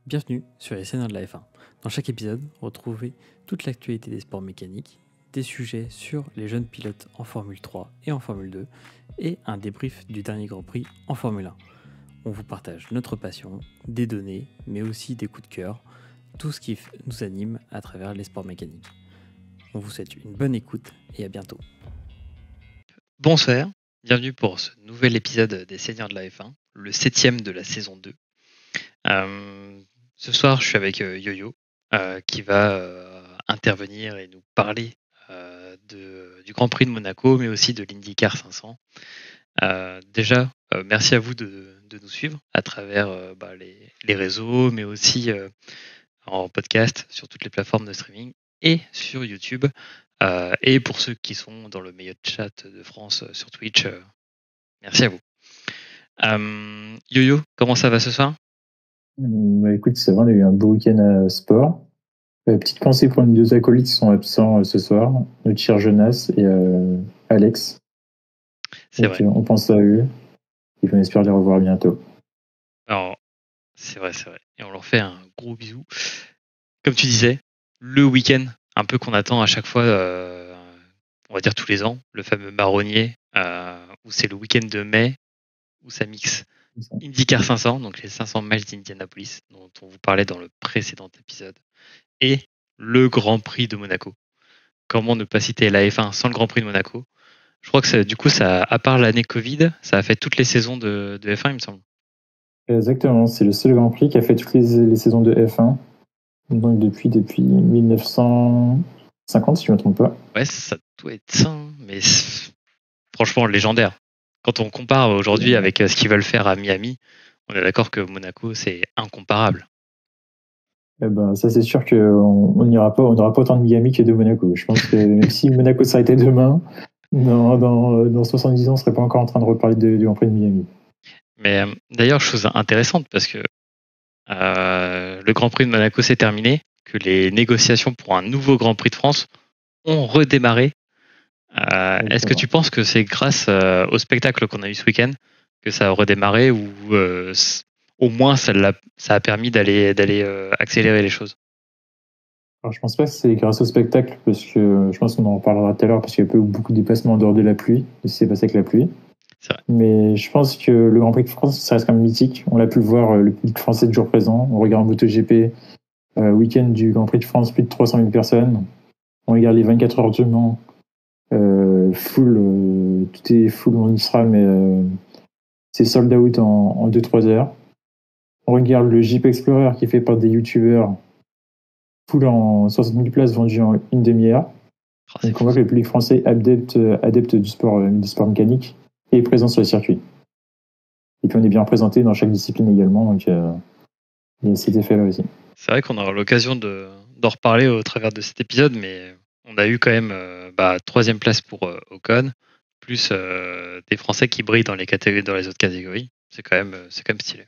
Bienvenue sur les Seigneurs de la F1. Dans chaque épisode, retrouvez toute l'actualité des sports mécaniques, des sujets sur les jeunes pilotes en Formule 3 et en Formule 2, et un débrief du dernier Grand Prix en Formule 1. On vous partage notre passion, des données, mais aussi des coups de cœur, tout ce qui nous anime à travers les sports mécaniques. On vous souhaite une bonne écoute et à bientôt. Bonsoir, bienvenue pour ce nouvel épisode des Seigneurs de la F1, le 7e de la saison 2. Ce soir, je suis avec Yo-Yo, qui va intervenir et nous parler du Grand Prix de Monaco, mais aussi de l'IndyCar 500. Déjà, merci à vous de nous suivre à travers les réseaux, mais aussi en podcast sur toutes les plateformes de streaming et sur YouTube. Et pour ceux qui sont dans le meilleur chat de France sur Twitch, merci à vous. Yo-Yo, comment ça va ce soir ? Écoute, ça va, on a eu un beau week-end à sport. Petite pensée pour nos deux acolytes qui sont absents ce soir, notre cher Jonas et Alex. C'est vrai. On pense à eux et on espère les revoir bientôt. Alors, c'est vrai. Et on leur fait un gros bisou. Comme tu disais, le week-end, un peu qu'on attend à chaque fois, on va dire tous les ans, le fameux marronnier, où c'est le week-end de mai, où ça mixe IndyCar 500, donc les 500 miles d'Indianapolis, dont on vous parlait dans le précédent épisode, et le Grand Prix de Monaco. Comment ne pas citer la F1 sans le Grand Prix de Monaco ? Je crois que du coup, ça, à part l'année Covid, ça a fait toutes les saisons de F1, il me semble. Exactement, c'est le seul Grand Prix qui a fait toutes les saisons de F1, donc depuis 1950, si je ne me trompe pas. Ouais, ça doit être ça, mais franchement légendaire. Quand on compare aujourd'hui avec ce qu'ils veulent faire à Miami, on est d'accord que Monaco, c'est incomparable. Ça c'est sûr qu'on n'aura pas autant de Miami que de Monaco. Je pense que même si Monaco s'arrêtait demain, dans 70 ans, on ne serait pas encore en train de reparler du Grand Prix de Miami. Mais d'ailleurs, chose intéressante, parce que le Grand Prix de Monaco s'est terminé, que les négociations pour un nouveau Grand Prix de France ont redémarré. Est-ce que tu penses que c'est grâce au spectacle qu'on a eu ce week-end que ça a redémarré, ou au moins ça a permis d'aller accélérer les choses ? Alors, je pense pas que c'est grâce au spectacle, parce que je pense qu'on en reparlera tout à l'heure, parce qu'il y a beaucoup de déplacements en dehors de la pluie, et c'est passé avec la pluie. C'est vrai. Mais je pense que le Grand Prix de France, ça reste quand même mythique. On l'a pu le voir, le public français toujours présent. On regarde en MotoGP, week-end du Grand Prix de France, plus de 300 000 personnes. On regarde les 24 heures du Mans, full, tout est full, on y sera, mais c'est sold out en 2-3 heures. On regarde le Jeep Explorer qui est fait par des youtubeurs, full en 60 000 places vendues en une demi-heure. Donc on voit que le public français adepte du sport mécanique et est présent sur les circuits. Et puis on est bien représenté dans chaque discipline également, donc il y a cet effet-là aussi. C'est vrai qu'on aura l'occasion d'en reparler au travers de cet épisode, mais on a eu quand même 3e place pour Ocon, plus des Français qui brillent dans les autres catégories. C'est quand même stylé.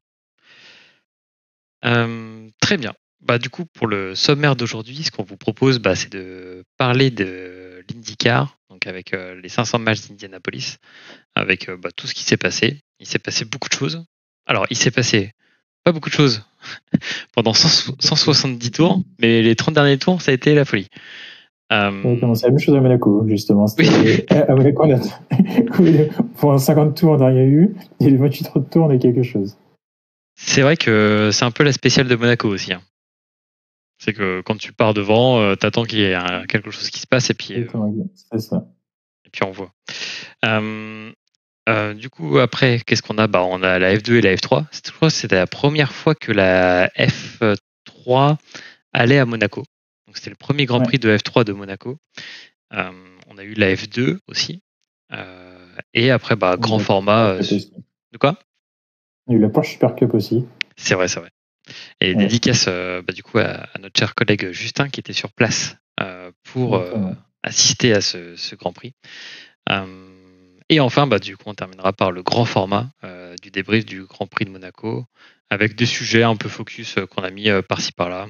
Très bien. Du coup, pour le sommaire d'aujourd'hui, ce qu'on vous propose, c'est de parler de l'IndyCar, donc avec les 500 miles d'Indianapolis, avec tout ce qui s'est passé. Il s'est passé beaucoup de choses. Alors, il s'est passé pas beaucoup de choses pendant 170 tours, mais les 30 derniers tours, ça a été la folie. C'est la même chose à Monaco, justement. Oui. À Monaco, pour 50 tours, on n'a rien eu, et les 28 tours, on a quelque chose. C'est vrai que c'est un peu la spéciale de Monaco aussi. C'est que quand tu pars devant, t'attends qu'il y ait quelque chose qui se passe, et puis c'est ça. Et puis on voit. Du coup, après, qu'est-ce qu'on a ? On a la F2 et la F3. C'était la première fois que la F3 allait à Monaco. Donc c'était le premier Grand Prix de F3 de Monaco. On a eu la F2 aussi. Et après, grand format. De quoi ? Il y a eu la Porsche Super Cup aussi. C'est vrai. Et dédicace du coup à notre cher collègue Justin qui était sur place pour assister à ce Grand Prix. Et enfin, du coup, on terminera par le grand format du débrief du Grand Prix de Monaco, avec des sujets un peu focus qu'on a mis par-ci par-là.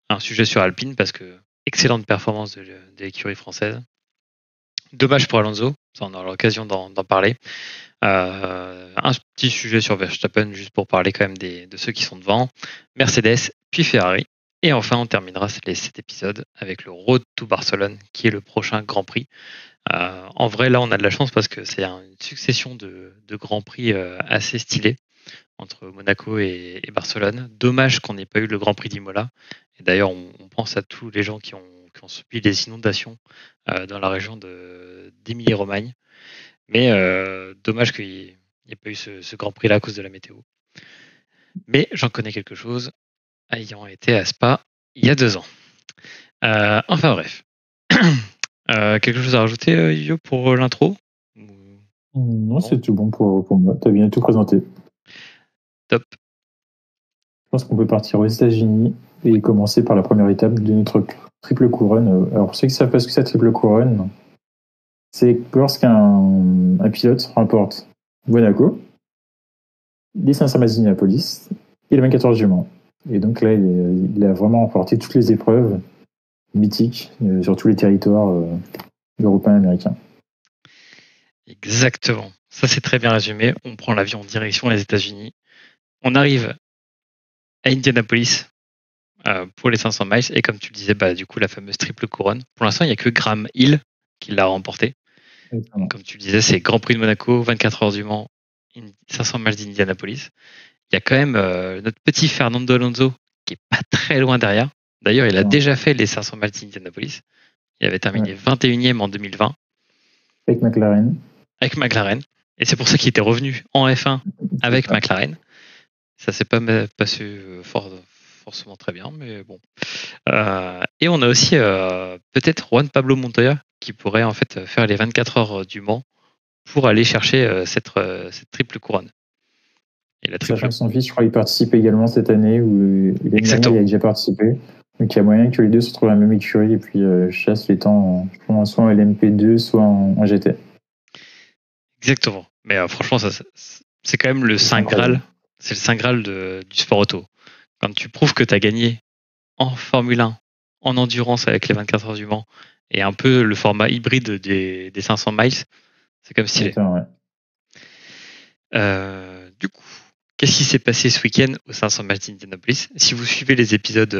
Un sujet sur Alpine, parce que excellente performance de l'écurie française. Dommage pour Alonso, Ça, on aura l'occasion d'en parler. Un petit sujet sur Verstappen, juste pour parler quand même de ceux qui sont devant. Mercedes, puis Ferrari. Et enfin, on terminera cet épisode avec le Road to Barcelone, qui est le prochain Grand Prix. En vrai, là, on a de la chance parce que c'est une succession de Grands Prix assez stylés entre Monaco et Barcelone. Dommage qu'on n'ait pas eu le Grand Prix d'Imola. Et d'ailleurs, on pense à tous les gens qui ont subi les inondations dans la région d'Émilie-Romagne. Mais dommage qu'il n'y ait pas eu ce Grand Prix-là à cause de la météo. Mais j'en connais quelque chose, ayant été à Spa il y a 2 ans. Enfin bref. Quelque chose à rajouter, Yo, pour l'intro? Non, c'est tout bon pour moi. Tu as bien tout présenté. Top. Je pense qu'on peut partir aux États-Unis et commencer par la première étape de notre triple couronne. Alors, pour ceux qui savent pas ce que c'est, triple couronne, c'est lorsqu'un pilote remporte Monaco, les 500 miles d'Indianapolis et les 24 heures du Mans. Et donc là, il a vraiment remporté toutes les épreuves mythiques sur tous les territoires européens et américains. Exactement. Ça, c'est très bien résumé. On prend l'avion en direction des États-Unis. On arrive à Indianapolis pour les 500 miles. Et comme tu le disais, du coup, la fameuse triple couronne. Pour l'instant, il n'y a que Graham Hill qui l'a remporté. Donc, comme tu le disais, c'est Grand Prix de Monaco, 24 heures du Mans, 500 miles d'Indianapolis. Il y a quand même notre petit Fernando Alonso qui est pas très loin derrière. D'ailleurs, il a déjà fait les 500 miles d'Indianapolis. Il avait terminé 21e en 2020. Avec McLaren. Avec McLaren. Et c'est pour ça qu'il était revenu en F1 avec McLaren. Ça s'est pas passé forcément très bien, mais bon. Et on a aussi peut-être Juan Pablo Montoya qui pourrait en fait faire les 24 heures du Mans pour aller chercher cette triple couronne. Et Sachant que son fils, je crois, il participe également cette année, ou l'année dernière, il a déjà participé. Donc il y a moyen que les deux se retrouvent à la même écurie et puis chassent les temps soit en LMP2, soit en GT. Exactement. Mais franchement, c'est quand même le Saint Graal. C'est le Saint Graal du sport auto. Quand tu prouves que tu as gagné en Formule 1, en endurance avec les 24 heures du Mans, et un peu le format hybride des 500 miles, c'est comme stylé. Du coup, qu'est-ce qui s'est passé ce week-end au 500 miles d'Indianapolis? Si vous suivez les épisodes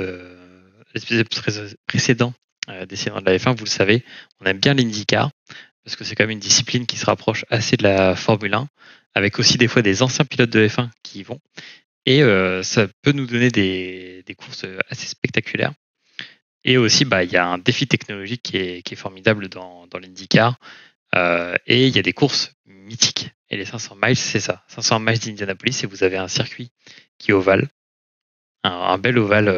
précédents des saisons de la F1, vous le savez, on aime bien l'IndyCar, parce que c'est quand même une discipline qui se rapproche assez de la Formule 1, avec aussi des fois des anciens pilotes de F1 qui y vont. Et ça peut nous donner des courses assez spectaculaires. Et aussi, il y a un défi technologique qui est formidable dans l'IndyCar. Et il y a des courses mythiques. Et les 500 miles, c'est ça. 500 miles d'Indianapolis, et vous avez un circuit qui est ovale. Un bel ovale.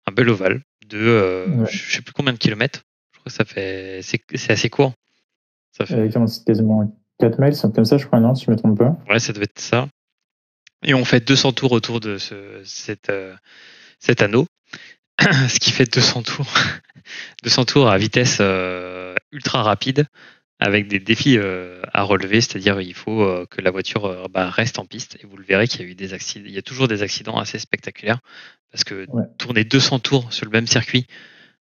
Un bel ovale de je sais plus combien de kilomètres. Je crois que c'est assez court. Ça fait c'est quasiment 4 miles, comme ça, je crois, non, si je ne me trompe pas. Ouais, ça devait être ça. Et on fait 200 tours autour de cet anneau. Ce qui fait 200 tours. 200 tours à vitesse ultra rapide, avec des défis à relever, c'est-à-dire il faut que la voiture reste en piste. Et vous le verrez qu'il y a eu des accidents. Il y a toujours des accidents assez spectaculaires, parce que tourner 200 tours sur le même circuit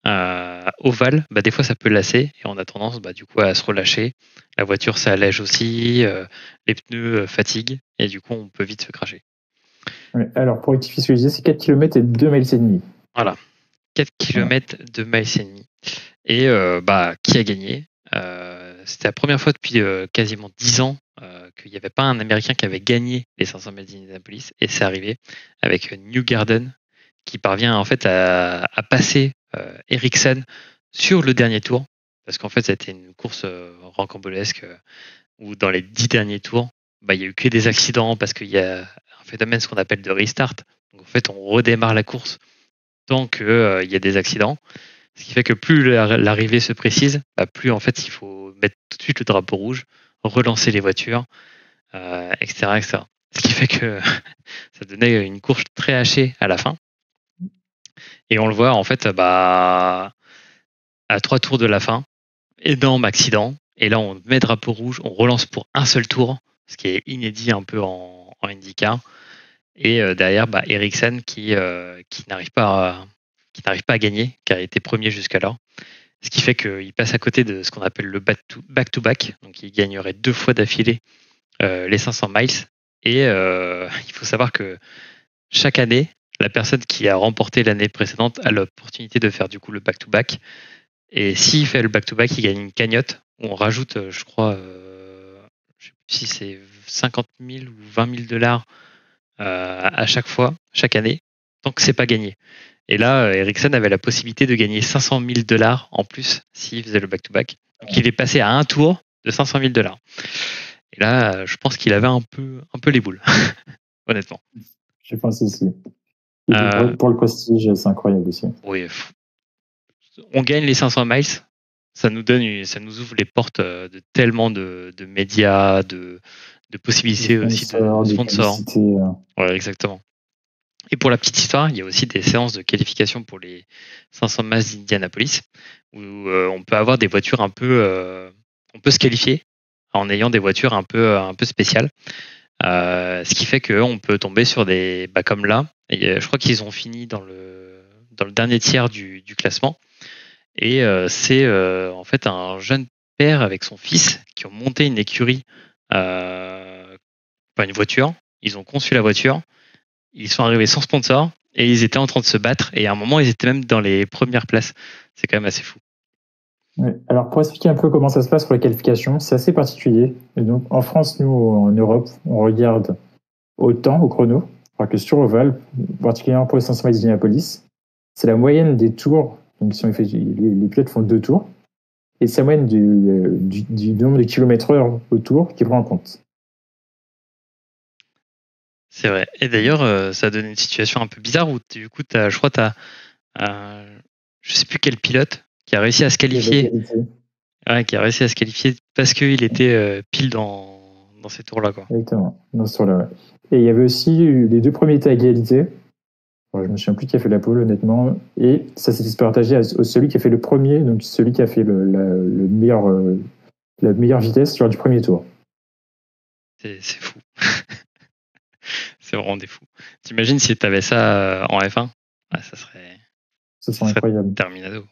ovale, des fois ça peut lasser, et on a tendance du coup à se relâcher. La voiture s'allège aussi, les pneus fatiguent, et du coup on peut vite se cracher. Ouais, alors pour rectifier ce que je disais, c'est 4 km et 2 miles et demi. Voilà, 4 km, 2 miles et demi. Et qui a gagné? C'était la première fois depuis quasiment 10 ans qu'il n'y avait pas un Américain qui avait gagné les 500 miles d'Indianapolis, et c'est arrivé avec Newgarden qui parvient en fait à passer Ericsson sur le dernier tour, parce qu'en fait c'était une course rocambolesque où dans les 10 derniers tours, il n'y a eu que des accidents, parce qu'il y a un phénomène ce qu'on appelle de restart. Donc en fait on redémarre la course tant qu'il y a des accidents. Ce qui fait que plus l'arrivée se précise, plus en fait il faut mettre tout de suite le drapeau rouge, relancer les voitures, etc., etc. Ce qui fait que ça donnait une course très hachée à la fin. Et on le voit en fait à 3 tours de la fin, énorme accident. Et là on met drapeau rouge, on relance pour un seul tour, ce qui est inédit un peu en IndyCar. Et derrière Ericsson qui n'arrive pas à gagner, car il était premier jusqu'alors. Ce qui fait qu'il passe à côté de ce qu'on appelle le back-to-back. Donc, il gagnerait 2 fois d'affilée les 500 miles. Et il faut savoir que chaque année, la personne qui a remporté l'année précédente a l'opportunité de faire du coup le back-to-back. Et s'il fait le back-to-back, il gagne une cagnotte où on rajoute, je crois, je sais plus si c'est 50 000 ou 20 000 dollars à chaque fois, chaque année, tant que c'est pas gagné. Et là, Ericsson avait la possibilité de gagner 500 000 dollars en plus s'il faisait le back-to-back. Donc il est passé à un tour de 500 000 dollars. Et là, je pense qu'il avait un peu les boules, honnêtement. Je pense aussi. Et pour le prestige, c'est incroyable aussi. Oui, on gagne les 500 miles, ça nous ouvre les portes de tellement de médias, de possibilités aussi de sponsors. Ouais, exactement. Et pour la petite histoire, il y a aussi des séances de qualification pour les 500 miles d'Indianapolis où on peut avoir des voitures on peut se qualifier en ayant des voitures un peu spéciales. Ce qui fait qu'on peut tomber sur des comme là. Et je crois qu'ils ont fini dans le dernier tiers du classement. Et c'est en fait un jeune père avec son fils qui ont monté une écurie, une voiture. Ils ont conçu la voiture. Ils sont arrivés sans sponsor et ils étaient en train de se battre. Et à un moment, ils étaient même dans les premières places. C'est quand même assez fou. Ouais. Alors, pour expliquer un peu comment ça se passe pour la qualification, c'est assez particulier. Et donc, en France, nous, en Europe, on regarde au temps, au chrono, alors que sur Oval, particulièrement pour les 500 miles d'Indianapolis, c'est la moyenne des tours. Donc, les pilotes font 2 tours. Et c'est la moyenne du nombre de kilomètres/heure au tour qui prend en compte. C'est vrai. Et d'ailleurs, ça donne une situation un peu bizarre où, du coup, je crois que tu as, je sais plus quel pilote qui a réussi à se qualifier. Ouais, qui a réussi à se qualifier parce qu'il était pile dans ces tours-là, quoi. Exactement, dans ce tour-là, ouais. Et il y avait aussi les 2 premiers étaient à égalité. Je me souviens plus qui a fait la pole, honnêtement. Et ça s'est partagé à celui qui a fait le premier, donc celui qui a fait la meilleure vitesse lors du premier tour. C'est fou. C'est vraiment des fous. T'imagines si tu avais ça en F1 ? Ça serait incroyable. Terminado.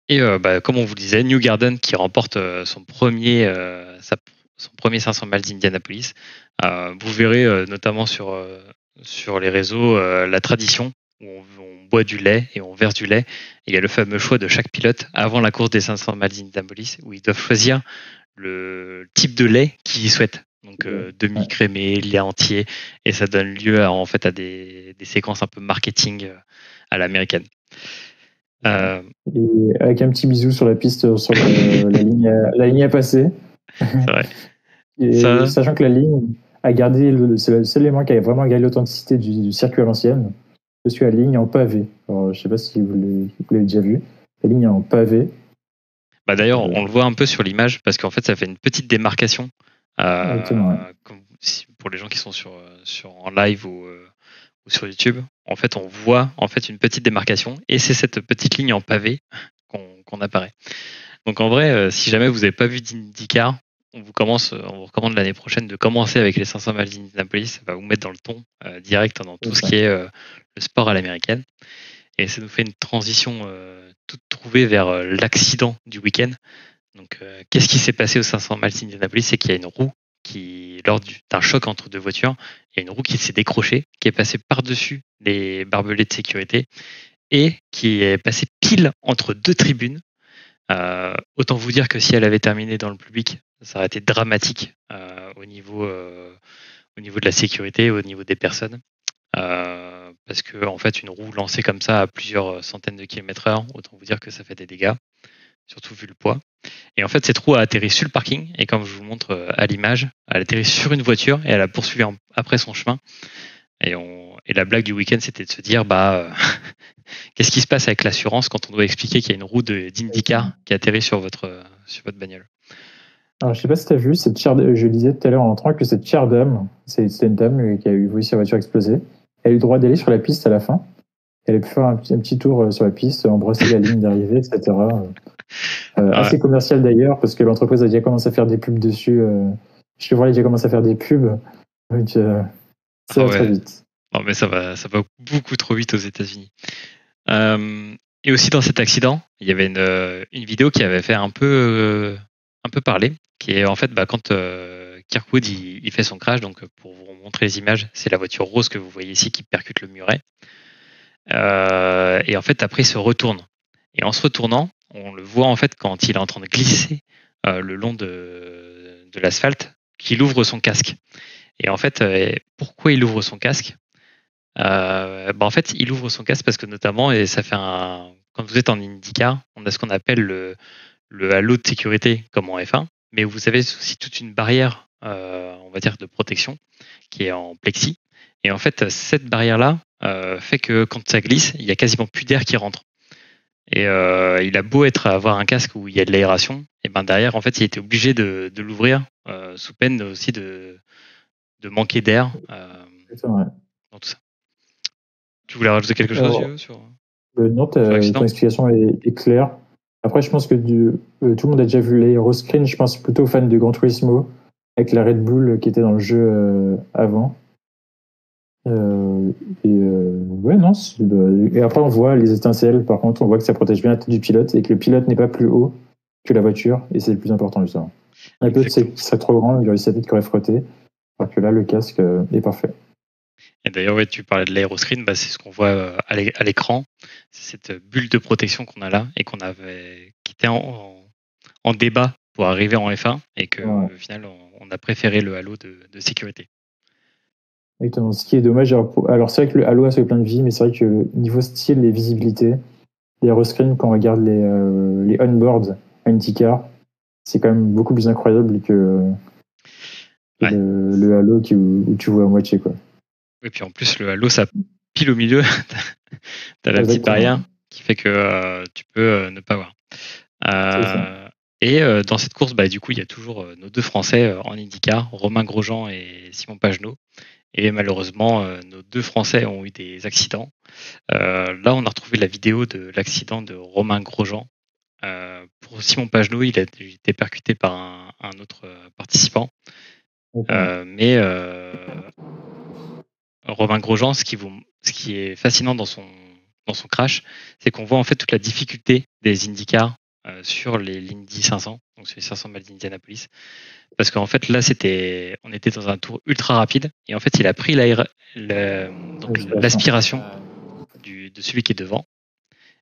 Et comme on vous le disait, Newgarden qui remporte son premier 500 miles d'Indianapolis. Vous verrez notamment sur les réseaux la tradition où on boit du lait et on verse du lait. Et il y a le fameux choix de chaque pilote avant la course des 500 miles d'Indianapolis où ils doivent choisir le type de lait qu'ils souhaitent. Donc demi-crémé, lait entier, et ça donne lieu à des séquences un peu marketing à l'américaine. Et avec un petit bisou sur la piste, sur la ligne à passer. C'est vrai. Et sachant que la ligne a gardé, c'est le seul élément qui a vraiment gardé l'authenticité du circuit à l'ancienne. Je suis à la ligne en pavé. Alors, je ne sais pas si vous l'avez déjà vu. La ligne en pavé. D'ailleurs, on le voit un peu sur l'image parce qu'en fait, ça fait une petite démarcation. Pour les gens qui sont en live ou sur YouTube, en fait, on voit une petite démarcation et c'est cette petite ligne en pavé qu'on apparaît. Donc en vrai, si jamais vous n'avez pas vu d'IndyCar, on vous recommande l'année prochaine de commencer avec les 500 miles d'Indianapolis. Ça va vous mettre dans le ton direct dans tout ce qui est le sport à l'américaine. Et ça nous fait une transition toute trouvée vers l'accident du week-end. Donc, qu'est-ce qui s'est passé aux 500 miles d'Indianapolis ? C'est qu'il y a une roue qui, lors d'un choc entre 2 voitures, il y a une roue qui s'est décrochée, qui est passée par-dessus les barbelés de sécurité et qui est passée pile entre 2 tribunes. Autant vous dire que si elle avait terminé dans le public, ça aurait été dramatique au niveau de la sécurité, au niveau des personnes. Parce que en fait, une roue lancée comme ça à plusieurs centaines de kilomètres/heure, autant vous dire que ça fait des dégâts, surtout vu le poids. Et en fait, cette roue a atterri sur le parking, et comme je vous montre à l'image, elle a atterri sur une voiture et elle a poursuivi après son chemin. Et la blague du week-end, c'était de se dire, qu'est-ce qui se passe avec l'assurance quand on doit expliquer qu'il y a une roue d'IndyCar qui a atterri sur votre bagnole ? Alors, je sais pas si tu as vu, je disais tout à l'heure en entrant que cette chère dame, c'était une dame qui a vu sa voiture exploser. Elle a eu le droit d'aller sur la piste à la fin. Elle a pu faire un petit tour sur la piste, embrasser la ligne d'arrivée, etc. Assez commercial d'ailleurs, parce que l'entreprise a déjà commencé à faire des pubs dessus. Chevrolet a déjà commencé à faire des pubs. Donc, ça va très vite. Non, mais ça va beaucoup trop vite aux États-Unis. Et aussi dans cet accident, il y avait une vidéo qui avait fait un peu parler, qui est en fait quand Kirkwood il fait son crash, donc pour vous montrer les images, c'est la voiture rose que vous voyez ici qui percute le muret. Et en fait après il se retourne. Et en se retournant, on le voit en fait quand il est en train de glisser le long de l'asphalte, qu'il ouvre son casque. Et en fait, pourquoi il ouvre son casque? En fait, il ouvre son casque parce que notamment, et ça fait quand vous êtes en IndyCar, on a ce qu'on appelle le halo de sécurité comme en F1, mais vous avez aussi toute une barrière, on va dire, de protection qui est en plexi. Et en fait, cette barrière-là fait que quand ça glisse, il y a quasiment plus d'air qui rentre. Et il a beau avoir un casque où il y a de l'aération, et ben derrière, en fait, il était obligé de l'ouvrir sous peine aussi de manquer d'air dans tout ça. Tu voulais rajouter quelque chose, Yeux, sur non, ton l'accident? explication est claire. Après, je pense que tout le monde a déjà vu l'Aeroscreen. Je pense plutôt aux fans de Gran Turismo, avec la Red Bull qui était dans le jeu avant. Ouais, non. Et après, on voit les étincelles. Par contre, on voit que ça protège bien la tête du pilote et que le pilote n'est pas plus haut que la voiture. Et c'est le plus important, justement. Un pilote qui serait trop grand, il aurait sa tête qui aurait frotté. Alors que là, le casque est parfait. Et d'ailleurs, ouais, tu parlais de l'aéroscreen, c'est ce qu'on voit à l'écran. C'est cette bulle de protection qu'on a là et qui était en débat pour arriver en F1 et qu'au final, on a préféré le halo de sécurité. Exactement. Ce qui est dommage, alors c'est vrai que le halo a fait plein de vie, mais c'est vrai que niveau style et visibilité, l'aéroscreen, quand on regarde les on-boards à IndyCar, c'est quand même beaucoup plus incroyable que le halo où tu vois à moitié, quoi. Et puis en plus, le halo, ça pile au milieu. T'as la petite barrière qui fait que tu peux ne pas voir. Et dans cette course, du coup, il y a toujours nos deux Français en IndyCar, Romain Grosjean et Simon Pagenaud. Et malheureusement, nos deux Français ont eu des accidents. Là, on a retrouvé la vidéo de l'accident de Romain Grosjean. Pour Simon Pagenaud, il a été percuté par un autre participant. Mais Romain Grosjean, ce qui est fascinant dans son crash, c'est qu'on voit en fait toute la difficulté des IndyCar sur l'Indy 500, donc sur les 500 miles d'Indianapolis. Parce qu'en fait, là, on était dans un tour ultra rapide, et en fait, il a pris l'aspiration de celui qui est devant.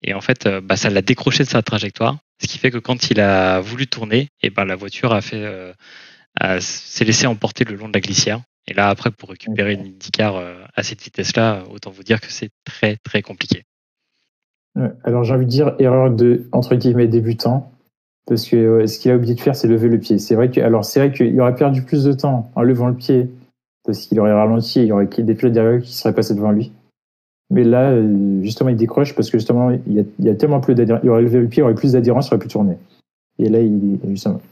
Et en fait, ça l'a décroché de sa trajectoire, ce qui fait que quand il a voulu tourner, et la voiture s'est laissée emporter le long de la glissière. Et là, après, pour récupérer une IndyCar à cette vitesse-là, autant vous dire que c'est très, très compliqué. Alors, j'ai envie de dire erreur de, entre guillemets, débutant. Parce que ce qu'il a oublié de faire, c'est lever le pied. C'est vrai qu'il aurait perdu plus de temps en levant le pied, parce qu'il aurait ralenti et il y aurait des pilotes derrière qui seraient passés devant lui. Mais là, justement, il décroche parce que justement, il y a tellement plus d'adhérence. Il aurait levé le pied, il aurait plus d'adhérence, il aurait pu tourner. Et là, justement.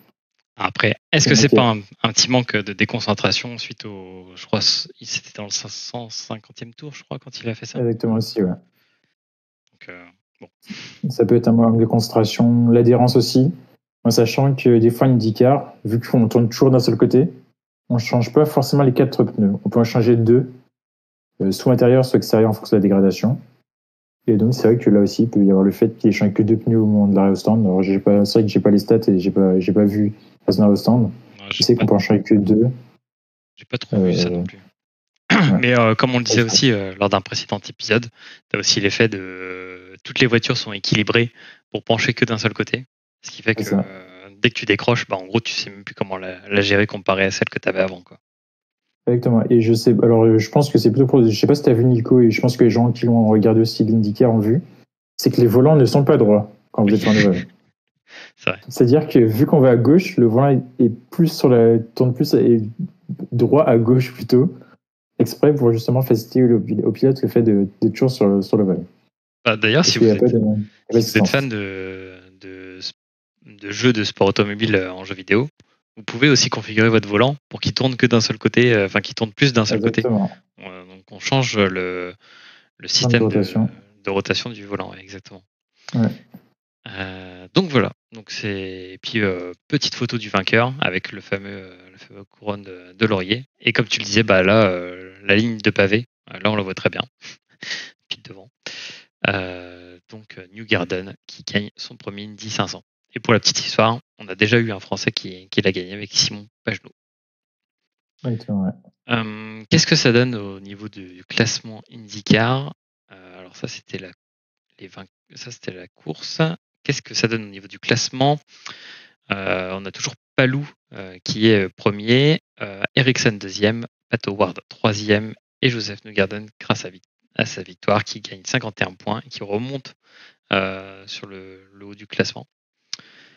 Après, est-ce que c'est pas un petit manque de déconcentration suite je crois, c'était dans le 550e tour, je crois, quand il a fait ça. Exactement aussi, ouais. Donc, bon. Ça peut être un manque de concentration, l'adhérence aussi. En sachant que des fois, une IndyCar, vu qu'on tourne toujours d'un seul côté, on ne change pas forcément les 4 pneus. On peut en changer 2, soit intérieur, soit extérieur, en fonction de la dégradation. Et donc, c'est vrai que là aussi, il peut y avoir le fait qu'il ait changé que 2 pneus au moment de l'arrêt au stand. Alors, c'est vrai que j'ai pas les stats et j'ai pas vu l'arrêt au stand. Je sais qu'on peut en changer que 2. J'ai pas trop vu ça non plus. Ouais. Mais comme on le disait aussi lors d'un précédent épisode, tu as aussi l'effet de toutes les voitures sont équilibrées pour pencher que d'un seul côté. Ce qui fait que dès que tu décroches, en gros, tu sais même plus comment la gérer comparé à celle que tu avais avant, quoi. Exactement. Et je pense que c'est plutôt je sais pas si tu as vu Nico, et je pense que les gens qui l'ont regardé aussi l'IndyCar ont vu, c'est que les volants ne sont pas droits quand vous êtes en ovale. C'est-à-dire que vu qu'on va à gauche, le volant est plus tourne plus droit à gauche plutôt, exprès pour justement faciliter au pilote le fait de toujours sur l'ovale. D'ailleurs, si vous êtes fan de jeux de sport automobile en jeu vidéo, vous pouvez aussi configurer votre volant pour qu'il tourne que d'un seul côté, enfin qu'il tourne plus d'un seul côté. Donc on change le système de rotation du volant, exactement. Ouais. Donc voilà. Et puis petite photo du vainqueur avec le fameux couronne de laurier. Et comme tu le disais, là la ligne de pavé, là on la voit très bien, pile devant. Donc New Garden qui gagne son premier Indy 500. Et pour la petite histoire, on a déjà eu un Français qui l'a gagné avec Simon Pagenaud. Oui, c'est vrai. Qu'est-ce que ça donne au niveau du classement IndyCar? Alors ça c'était la course. Qu'est-ce que ça donne au niveau du classement? On a toujours Palou qui est premier, Ericsson deuxième, Pat Howard troisième et Joseph Newgarden grâce à sa victoire qui gagne 51 points et qui remonte sur le haut du classement.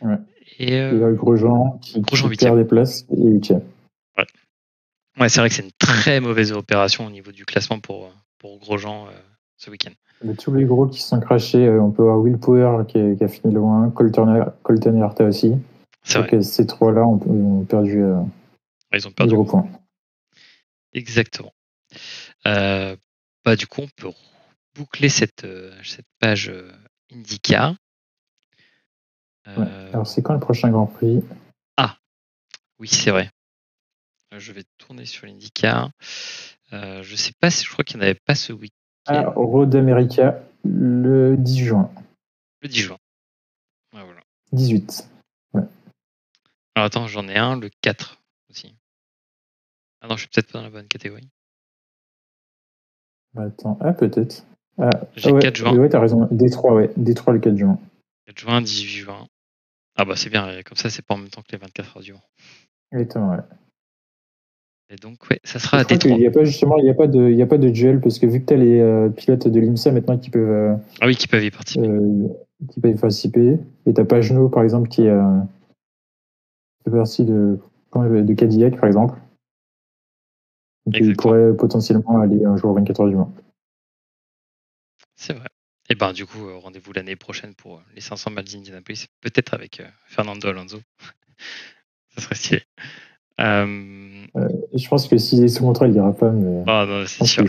Ouais. Et Grosjean qui Grosjean perd des places et 8e. Ouais, c'est vrai que c'est une très mauvaise opération au niveau du classement pour Grosjean ce week-end. De tous les gros qui se sont crashés, on peut avoir Will Power qui a fini loin, Colton Herta aussi. C'est vrai. Que ces trois-là ont perdu, ils ont perdu des gros points. Exactement. Du coup, on peut boucler cette page IndyCar. Ouais. Alors, c'est quand le prochain Grand Prix? Ah, oui, c'est vrai. Je vais tourner sur l'IndyCar. Je sais pas si je crois qu'il n'y en avait pas ce week-end. Road America, le 10 juin. Le 10 juin. Ouais, voilà. 18. Ouais. Alors attends, j'en ai un, le 4 aussi. Ah non, je suis peut-être pas dans la bonne catégorie. Attends, peut-être. J'ai 4 juin. Ouais, t'as raison. Détroit, ouais. Détroit le 4 juin. 4 juin, 18 juin. Ah bah c'est bien, comme ça c'est pas en même temps que les 24 heures du Mans. Exactement, ouais. Et donc, ouais, ça sera à Détroit. Il n'y a pas de duel parce que vu que tu as les pilotes de l'IMSA maintenant qui peuvent. Qui peuvent y participer. Qui peuvent y participer. Et tu as Pagenaud, par exemple, qui fait partie de Cadillac, par exemple. Donc, il pourrait potentiellement aller un jour aux 24 heures du Mans. C'est vrai. Et du coup, rendez-vous l'année prochaine pour les 500 miles d'Indianapolis, peut-être avec Fernando Alonso. Ça serait stylé. Je pense que s'il est sous contrat, il ira pas. Mais non, c'est sûr.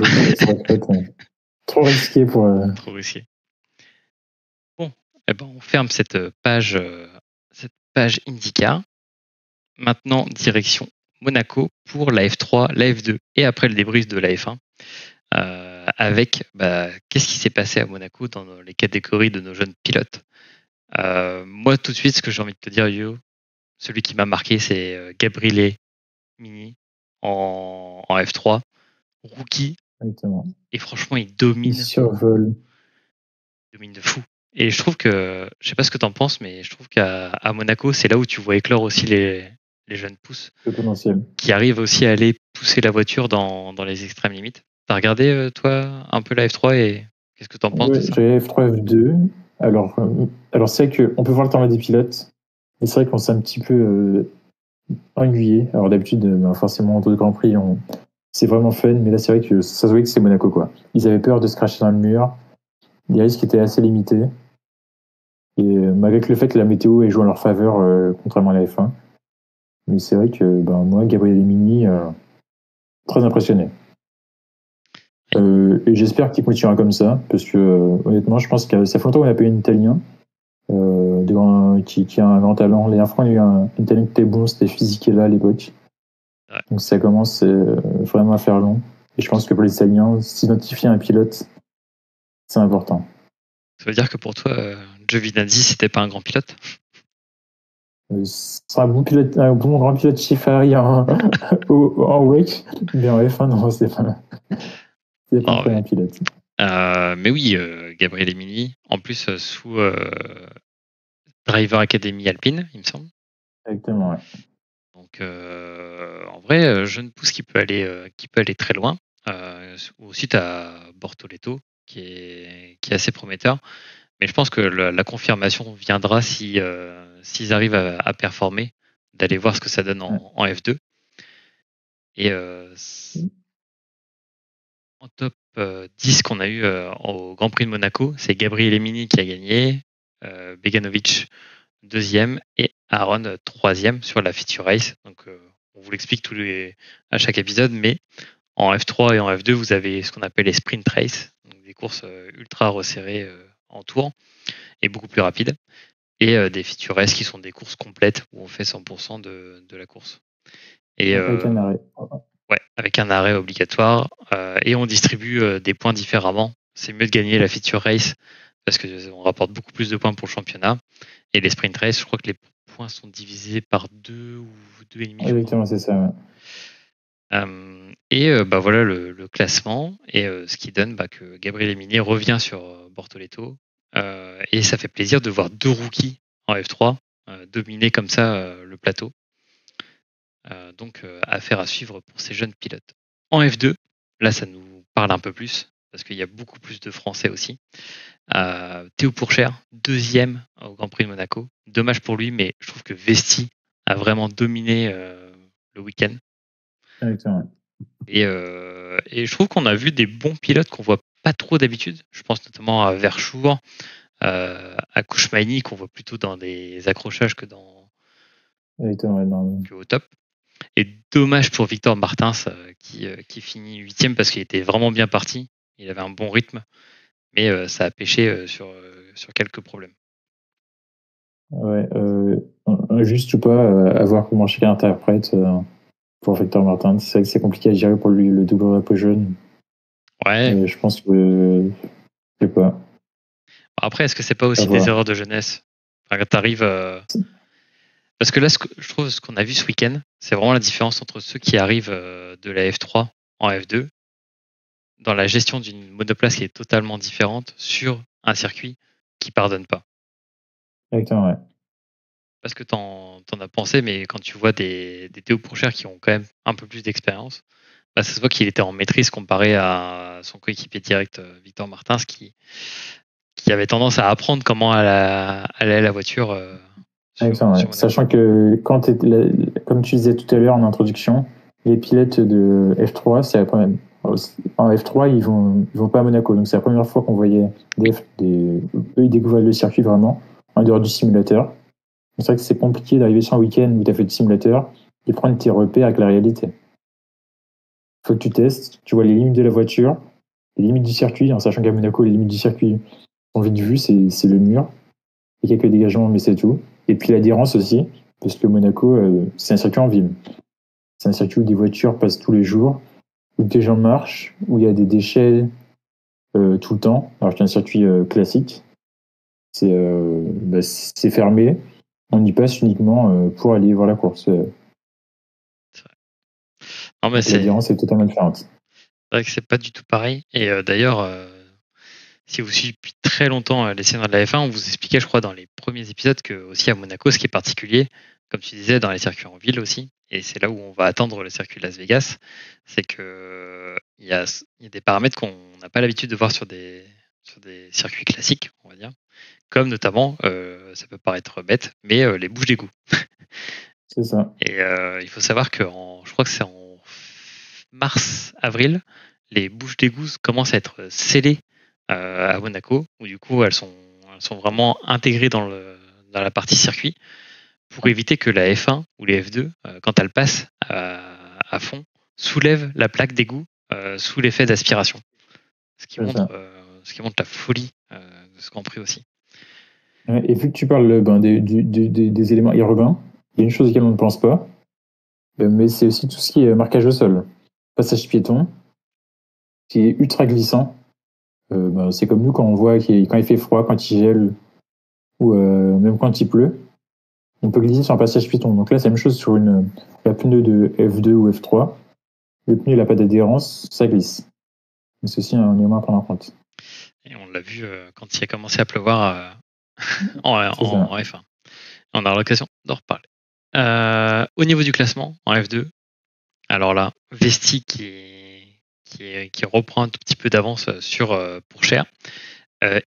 Trop risqué pour. Trop risqué. Bon, on ferme cette page IndyCar. Maintenant, direction Monaco pour la F3, la F2 et après le débrief de la F1. Avec qu'est-ce qui s'est passé à Monaco dans les catégories de nos jeunes pilotes. Moi, tout de suite, ce que j'ai envie de te dire, Yo, celui qui m'a marqué, c'est Gabriele Mini en F3, rookie. Exactement. Et franchement, il domine. Il survole. Il domine de fou. Et je trouve que, je sais pas ce que tu en penses, mais je trouve qu'à Monaco, c'est là où tu vois éclore aussi les jeunes pousses. Le potentiel. Qui arrivent aussi à aller pousser la voiture dans les extrêmes limites. T'as regardé, toi, un peu la F3 et qu'est-ce que tu en penses de ça? J'ai F3, F2. Alors c'est vrai qu'on peut voir le temps des pilotes, mais c'est vrai qu'on s'est un petit peu ennuyé. Alors d'habitude, forcément, en tout Grand Prix, c'est vraiment fun, mais là, c'est vrai que ça se voyait que c'est Monaco, quoi. Ils avaient peur de se cracher dans le mur. Les risques étaient assez limités. Et malgré le fait que la météo ait joué en leur faveur, contrairement à la F1. Mais c'est vrai que moi, Gabriele Mini, très impressionné. Et j'espère qu'il continuera comme ça, parce que honnêtement, je pense que ça fait longtemps qu'on n'a pas eu un Italien qui a un grand talent. Les Infrans, il y a eu un Italien qui était bon, c'était Fisichella à l'époque. Ouais. Donc ça commence vraiment à faire long. Et je pense que pour les Italiens, s'identifier à un pilote, c'est important. Ça veut dire que pour toi, Giovinazzi, c'était pas un grand pilote? C'est un bon grand pilote chez Ferrari en WEC, mais en F1, non, c'est pas un très bon pilote. Mais oui, Gabriele Mini, en plus sous Driver Academy Alpine, il me semble. Exactement, ouais. Donc en vrai, jeune pousse qui peut aller très loin. Aussi, tu as Bortoleto qui est assez prometteur. Mais je pense que la confirmation viendra s'ils arrivent à performer, d'aller voir ce que ça donne en F2. Et en top 10 qu'on a eu au Grand Prix de Monaco, c'est Gabriele Mini qui a gagné, Beganovic deuxième et Aaron troisième sur la Feature Race. Donc on vous l'explique à chaque épisode, mais en F3 et en F2, vous avez ce qu'on appelle les sprint race, donc des courses ultra resserrées en tour et beaucoup plus rapides, et des Feature Race qui sont des courses complètes où on fait 100% de la course. Et, avec un arrêt. Ouais, avec un arrêt obligatoire, et on distribue des points différemment c'est mieux de gagner la feature race parce qu'on rapporte beaucoup plus de points pour le championnat. Et les sprint race, je crois que les points sont divisés par 2 ou 2,5. Exactement, c'est ça. Ouais. Voilà le classement et ce qui donne que Gabriel Emini revient sur Bortoleto et ça fait plaisir de voir 2 rookies en F3 dominer comme ça le plateau. Donc affaire à suivre pour ces jeunes pilotes. En F2, là ça nous parle un peu plus parce qu'il y a beaucoup plus de Français aussi. Théo Pourchère, 2e au Grand Prix de Monaco. Dommage pour lui, mais je trouve que Vesti a vraiment dominé le week-end. Exactement. Et je trouve qu'on a vu des bons pilotes qu'on voit pas trop d'habitude. Je pense notamment à Verschoor, à Kouchmaini qu'on voit plutôt dans des accrochages que au top. Et dommage pour Victor Martins qui finit 8e parce qu'il était vraiment bien parti. Il avait un bon rythme, mais ça a pêché sur quelques problèmes. Ouais, juste ou pas, à voir comment chacun interprète pour Victor Martin. C'est vrai que c'est compliqué à gérer pour lui, le double repos jeune. Ouais. Je pense que. Je sais pas. Après, est-ce que c'est pas aussi des erreurs de jeunesse quand t'arrives. Parce que là, je trouve ce qu'on a vu ce week-end, c'est vraiment la différence entre ceux qui arrivent de la F3 en F2, dans la gestion d'une monoplace qui est totalement différente sur un circuit qui pardonne pas. Exactement, ouais. Parce que t'en as pensé, mais quand tu vois des Théo Pourchère qui ont quand même un peu plus d'expérience, ça se voit qu'il était en maîtrise comparé à son coéquipier direct Victor Martins qui avait tendance à apprendre comment allait la voiture. Sur sachant que comme tu disais tout à l'heure en introduction, les pilotes de F3, c'est la première. En F3, ils vont pas à Monaco, donc c'est la première fois qu'on voyait eux, ils découvraient le circuit vraiment en dehors du simulateur. C'est vrai que c'est compliqué d'arriver sur un week-end où tu as fait du simulateur et prendre tes repères avec la réalité. Faut que tu testes, tu vois les limites de la voiture, les limites du circuit, en sachant qu'à Monaco, les limites du circuit sont vite vues, c'est le mur. Il y a quelques dégagements, mais c'est tout. Et puis l'adhérence aussi, parce que Monaco, c'est un circuit en ville. C'est un circuit où des voitures passent tous les jours, où des gens marchent, où il y a des déchets tout le temps, alors qu'un circuit classique, c'est fermé. On y passe uniquement pour aller voir la course. Non, mais l'adhérence est totalement différente. C'est vrai que c'est pas du tout pareil. Et d'ailleurs, si vous suivez depuis très longtemps les seniors de la F1, on vous expliquait, je crois, dans les premiers épisodes que aussi à Monaco, ce qui est particulier, comme tu disais, dans les circuits en ville aussi, et c'est là où on va attendre le circuit de Las Vegas, c'est que il y a des paramètres qu'on n'a pas l'habitude de voir sur des circuits classiques, on va dire, comme notamment, ça peut paraître bête, mais les bouches d'égout. C'est ça. Et il faut savoir que je crois que c'est en mars-avril, les bouches d'égout commencent à être scellées à Monaco, où du coup elles sont vraiment intégrées dans la partie circuit pour éviter que la F1 ou les F2, quand elles passent à fond, soulèvent la plaque d'égout sous l'effet d'aspiration. Ce qui montre la folie de ce Grand Prix aussi. Et vu que tu parles des éléments urbains, il y a une chose auquel on ne pense pas, mais c'est aussi tout ce qui est marquage au sol. Passage piéton, qui est ultra glissant. C'est comme nous quand on voit quand il fait froid, quand il gèle, ou même quand il pleut, on peut glisser sur un passage piéton. Donc là, c'est la même chose sur la pneu de F2 ou F3. Le pneu n'a pas d'adhérence, ça glisse. C'est aussi un élément à prendre en compte. Et on l'a vu quand il a commencé à pleuvoir en F1. On aura l'occasion d'en reparler. Au niveau du classement, en F2, alors là, Vesti qui reprend un tout petit peu d'avance sur Pourchère.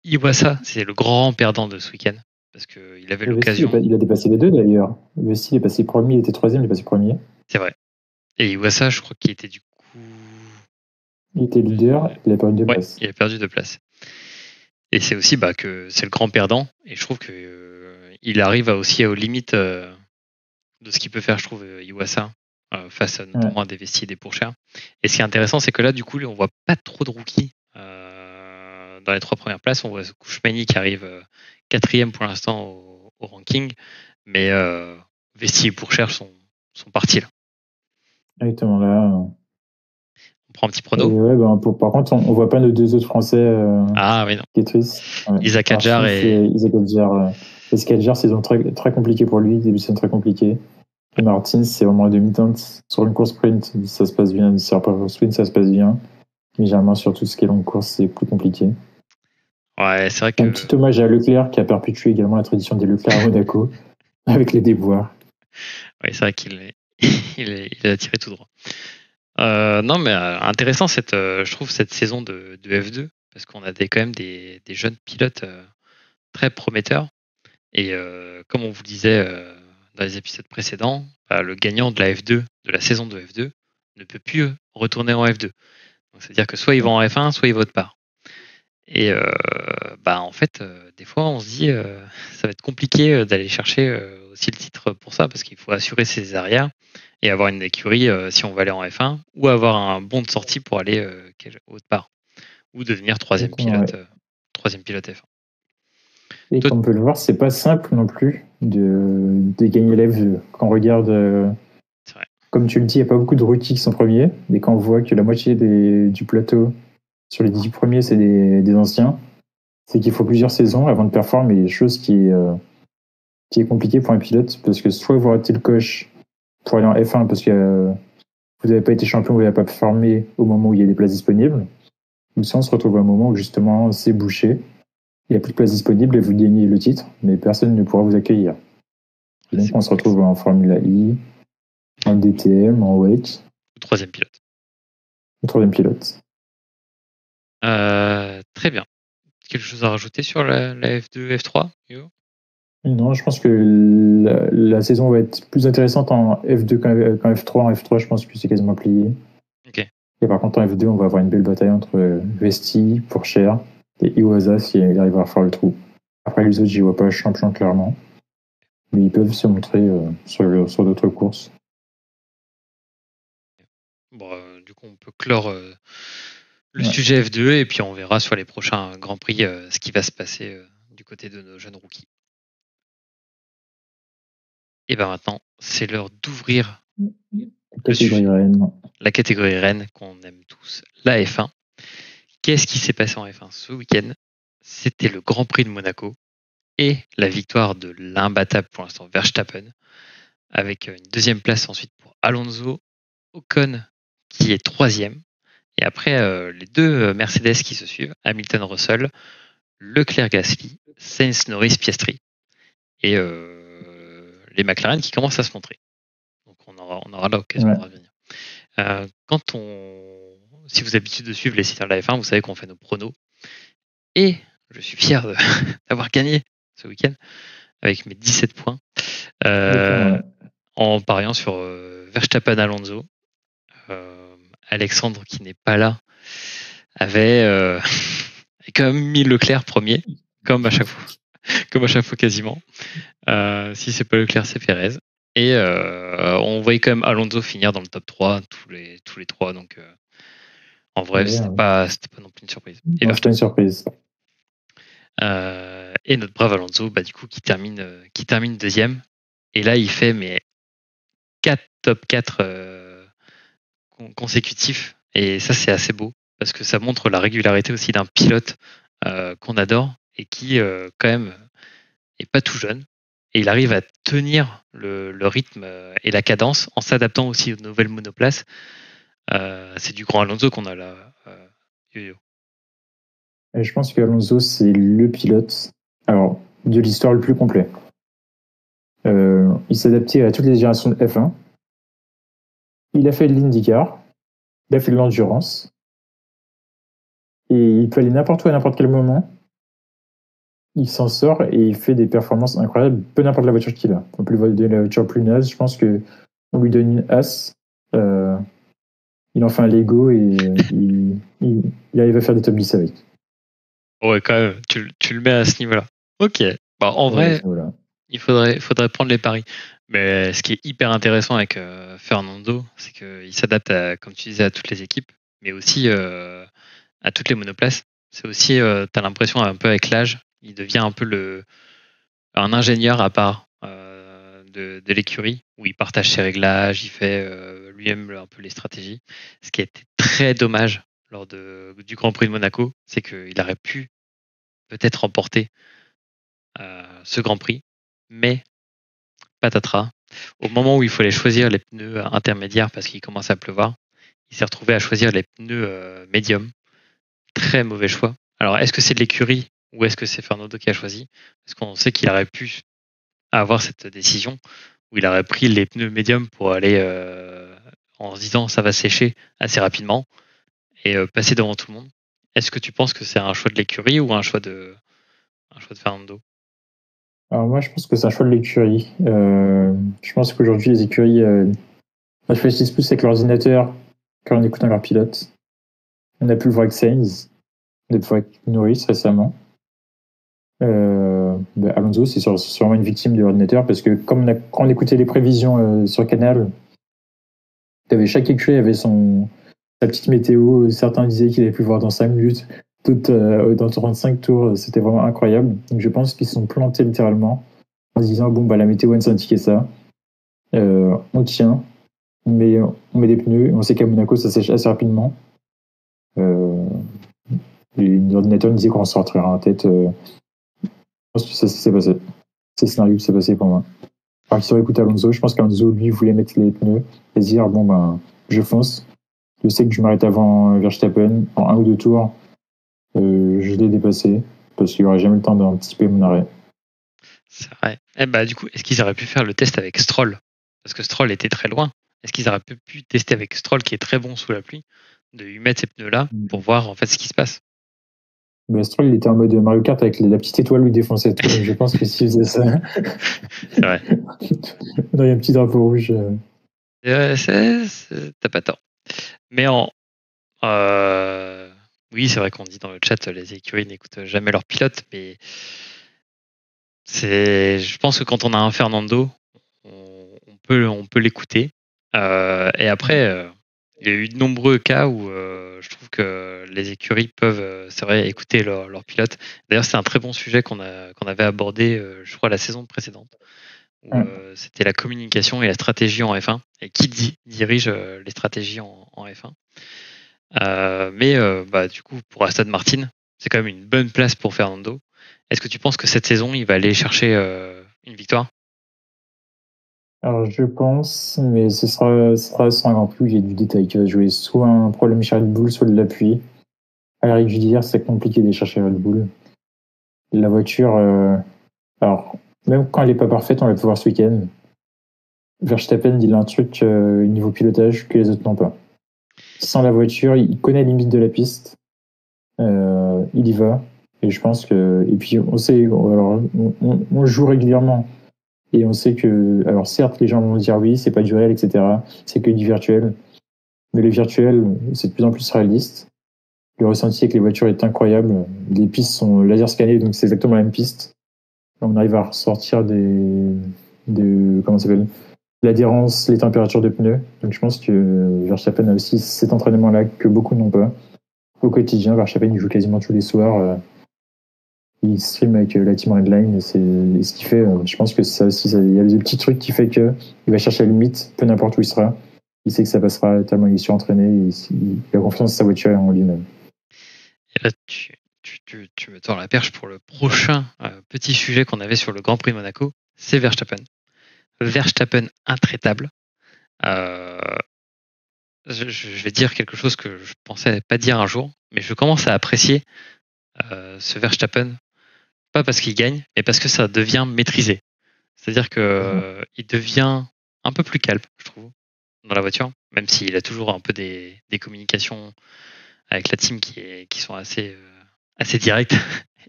Iwasa, c'est le grand perdant de ce week-end parce qu'il avait l'occasion. Il a dépassé les deux d'ailleurs. Vesti est passé premier, il était troisième, il est passé premier. C'est vrai. Et Iwasa, je crois qu'il était du coup. Il était leader, il a perdu 2 places. Il a perdu 2 places. Et c'est aussi que c'est le grand perdant. Et je trouve qu'il arrive aussi aux limites de ce qu'il peut faire, je trouve, Iwasa, face notamment à des Vesti et des Pourchères. Et ce qui est intéressant, c'est que là, du coup, on voit pas trop de rookies dans les 3 premières places. On voit Kouchmani qui arrive 4e pour l'instant au ranking. Mais Vesti et Pourchère sont partis là. Exactement, là. On prend un petit Et prono. ouais, par contre, on voit pas nos deux autres Français Ah oui, non. qui est triste. Ouais. Isaac Hadjar et Isaac Hadjar. Isaac Hadjar, saison très, très compliquée pour lui, début de saison très compliqué. Et Martins, c'est vraiment un demi-teinte. Sur une course sprint, ça se passe bien. Sur un sprint, ça se passe bien. Mais généralement, sur tout ce qui est longue course, c'est plus compliqué. ouais, c'est vrai Un que petit hommage à Leclerc qui a perpétué également la tradition des Leclerc à Monaco avec les déboires. ouais, c'est vrai qu'il est... il a tiré tout droit. Non, mais intéressant je trouve cette saison de F2 parce qu'on a quand même des jeunes pilotes très prometteurs et comme on vous le disait dans les épisodes précédents, le gagnant de la F2 de la saison de F2 ne peut plus retourner en F2. Donc c'est-à-dire que soit il va en F1, soit il vote pas. Et en fait, des fois, on se dit, ça va être compliqué d'aller chercher aussi le titre pour ça, parce qu'il faut assurer ses arrières et avoir une écurie si on veut aller en F1, ou avoir un bon de sortie pour aller autre part, ou devenir troisième pilote F1. Et Toi, comme on peut le voir, c'est pas simple non plus de gagner la F2. Quand on regarde, c'est vrai. comme tu le dis, il n'y a pas beaucoup de rookies qui sont premiers. Et quand on voit que la moitié du plateau, sur les 10 premiers, c'est des anciens, c'est qu'il faut plusieurs saisons avant de performer, chose qui est compliquée pour un pilote, parce que soit vous ratez le coche pour aller en F1 parce que vous n'avez pas été champion, vous n'avez pas performé au moment où il y a des places disponibles, ou soit on se retrouve à un moment où justement c'est bouché, il n'y a plus de place disponible et vous gagnez le titre, mais personne ne pourra vous accueillir. Et donc on se retrouve en Formula I, en DTM, en WEC. Troisième pilote. Troisième pilote. Très bien. Quelque chose à rajouter sur la F2, F3, Hugo ? Non, je pense que la saison va être plus intéressante en F2 qu'en F3. En F3, je pense que c'est quasiment plié. Ok. Et par contre, en F2, on va avoir une belle bataille entre Vesti, Pourchère et Iwasa si il arrive à faire le trou. Après, les autres, j'y vois pas champion clairement. Mais ils peuvent se montrer sur d'autres courses. Bon, du coup, on peut clore le sujet F2 et puis on verra sur les prochains Grands Prix ce qui va se passer du côté de nos jeunes rookies. Et bien maintenant, c'est l'heure d'ouvrir la catégorie reine qu'on aime tous, la F1. Qu'est-ce qui s'est passé en F1 ce week-end ? C'était le Grand Prix de Monaco et la victoire de l'imbattable pour l'instant Verstappen, avec une deuxième place ensuite pour Alonso, Ocon qui est troisième, et après les deux Mercedes qui se suivent, Hamilton-Russell, Leclerc-Gasly, Sainz-Norris-Piastri, et les McLaren qui commencent à se montrer. Donc on aura l'occasion de revenir. Si vous avez l'habitude de suivre les sites de la F1, vous savez qu'on fait nos pronos. Et je suis fier d'avoir gagné ce week-end avec mes 17 points en pariant sur Verstappen Alonso. Alexandre, qui n'est pas là, avait quand même mis Leclerc premier, comme à chaque fois quasiment. Si c'est pas Leclerc, c'est Pérez. Et on voyait quand même Alonso finir dans le top 3 tous les trois. Donc en vrai, c'était pas non plus une surprise. Et non, c'est pas une surprise. Et notre brave Alonso, du coup, qui termine deuxième. Et là, il fait 4 top 4 consécutifs. Et ça, c'est assez beau parce que ça montre la régularité aussi d'un pilote qu'on adore et qui, quand même, est pas tout jeune. Et il arrive à tenir le rythme et la cadence en s'adaptant aussi aux nouvelles monoplaces. C'est du grand Alonso qu'on a là, Yo-Yo. Et je pense qu'Alonso, c'est le pilote de l'histoire le plus complet. Il s'adaptait à toutes les générations de F1. Il a fait de l'IndyCar. Il a fait de l'endurance. Et il peut aller n'importe où à n'importe quel moment. Il s'en sort et il fait des performances incroyables, peu n'importe la voiture qu'il a. On peut lui donner la voiture plus naze. Je pense qu'on lui donne une As. Il en fait un Lego et il arrive à faire des top 10 avec. Ouais, quand même, tu le mets à ce niveau-là. Ok. En vrai, voilà. Il faudrait prendre les paris. Mais ce qui est hyper intéressant avec Fernando, c'est qu'il s'adapte, comme tu disais, à toutes les équipes, mais aussi à toutes les monoplaces. C'est aussi, tu as l'impression un peu avec l'âge, il devient un peu un ingénieur à part de l'écurie, où il partage ses réglages, il fait lui-même un peu les stratégies. Ce qui a été très dommage lors du Grand Prix de Monaco, c'est qu'il aurait pu peut-être remporter ce Grand Prix, mais patatras, au moment où il fallait choisir les pneus intermédiaires parce qu'il commençait à pleuvoir, il s'est retrouvé à choisir les pneus médium. Très mauvais choix. Alors, est-ce que c'est de l'écurie ou est-ce que c'est Fernando qui a choisi? Parce qu'on sait qu'il aurait pu avoir cette décision où il aurait pris les pneus médiums pour aller en se disant ça va sécher assez rapidement et passer devant tout le monde. Est-ce que tu penses que c'est un choix de l'écurie ou un choix de Fernando? Alors moi, je pense que c'est un choix de l'écurie. Je pense qu'aujourd'hui, les écuries réfléchissent plus avec l'ordinateur qu'en écoutant leur pilote. On a pu le voir avec Sainz, on a pu le voir avec Norris récemment. Alonso, c'est sûrement une victime de l'ordinateur parce que quand on écoutait les prévisions sur Canal, chaque écurie avait sa petite météo. Certains disaient qu'il allait pleuvoir dans 5 minutes, d'autres dans 35 tours. C'était vraiment incroyable. Donc je pense qu'ils se sont plantés littéralement en se disant bon, bah, la météo nous indiquait ça. On tient, on met des pneus. On sait qu'à Monaco, ça sèche assez rapidement. L'ordinateur nous disait qu'on sortirait en tête. Je pense que c'est ce qui s'est passé. C'est le scénario qui s'est passé pour moi. Alors qu'il aurait écouté Alonso, je pense qu'Alonso, lui, voulait mettre les pneus et dire bon, ben, je fonce. Je sais que je m'arrête avant Verstappen. En 1 ou 2 tours, je l'ai dépassé parce qu'il n'aurait jamais le temps d'anticiper mon arrêt. C'est vrai. Du coup, est-ce qu'ils auraient pu faire le test avec Stroll? Parce que Stroll était très loin. Est-ce qu'ils auraient pu tester avec Stroll, qui est très bon sous la pluie, de lui mettre ces pneus-là pour voir en fait ce qui se passe? Mais Stroll, il était en mode Mario Kart avec la petite étoile lui défonçait tout. Donc je pense que s'il faisait ça. C'est vrai. Il y a un petit drapeau rouge. T'as pas tort. Mais oui, c'est vrai qu'on dit dans le chat les écuries n'écoutent jamais leurs pilotes, mais je pense que quand on a un Fernando, on peut l'écouter. Et après, il y a eu de nombreux cas où je trouve que les écuries peuvent, c'est vrai, écouter leurs pilotes. D'ailleurs, c'est un très bon sujet qu'on avait abordé, je crois, la saison précédente, où c'était la communication et la stratégie en F1, et qui dirige les stratégies en F1. Du coup, pour Aston Martin, c'est quand même une bonne place pour Fernando. Est-ce que tu penses que cette saison, il va aller chercher une victoire? Alors je pense, mais ce sera sur un Grand Prix où il y a du détail qui va jouer. Soit un problème chez Red Bull, soit de l'appui. À la rivière, c'est compliqué d'aller chercher Red Bull. La voiture, alors même quand elle n'est pas parfaite, on va pouvoir ce week-end. Verstappen, il a un truc niveau pilotage que les autres n'ont pas. Sans la voiture, il connaît les limites de la piste. Il y va. Et je pense que. Et puis, on sait. Alors, on joue régulièrement. Et on sait que. Alors, certes, les gens vont dire oui, c'est pas du réel, etc. C'est que du virtuel. Mais le virtuel, c'est de plus en plus réaliste. Le ressenti avec les voitures est incroyable. Les pistes sont laser scannées, donc c'est exactement la même piste. On arrive à ressortir comment ça s'appelle, l'adhérence, les températures de pneus. Donc je pense que Verstappen a aussi cet entraînement-là que beaucoup n'ont pas. Au quotidien, Verstappen il joue quasiment tous les soirs. Il stream avec la Team Redline et c'est ce qu'il fait. Je pense que ça aussi, il y a des petits trucs qui fait que il va chercher la limite, peu n'importe où il sera. Il sait que ça passera tellement il est surentraîné, il a confiance en sa voiture et en lui-même. Et là, tu me tords la perche pour le prochain petit sujet qu'on avait sur le Grand Prix de Monaco, c'est Verstappen. Verstappen intraitable. Je vais dire quelque chose que je pensais pas dire un jour, mais je commence à apprécier ce Verstappen, pas parce qu'il gagne, mais parce que ça devient maîtrisé. C'est-à-dire que il devient un peu plus calme, je trouve, dans la voiture, même s'il a toujours un peu des communications avec la team qui sont assez directes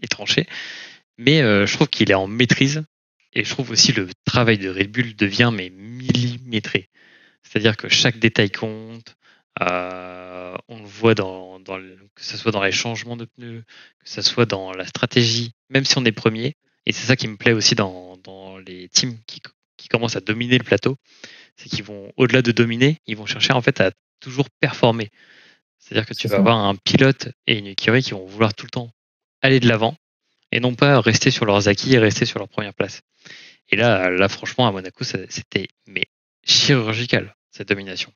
et tranchées. Mais je trouve qu'il est en maîtrise, et je trouve aussi le travail de Red Bull devient millimétré. C'est-à-dire que chaque détail compte. On le voit que ce soit dans les changements de pneus, que ce soit dans la stratégie, même si on est premier. Et c'est ça qui me plaît aussi dans les teams qui commencent à dominer le plateau. C'est qu'ils vont, au-delà de dominer, ils vont chercher en fait à toujours performer. C'est-à-dire que tu vas avoir un pilote et une écurie qui vont vouloir tout le temps aller de l'avant et non pas rester sur leurs acquis et rester sur leur première place. Et là franchement, à Monaco, c'était mais chirurgical, cette domination.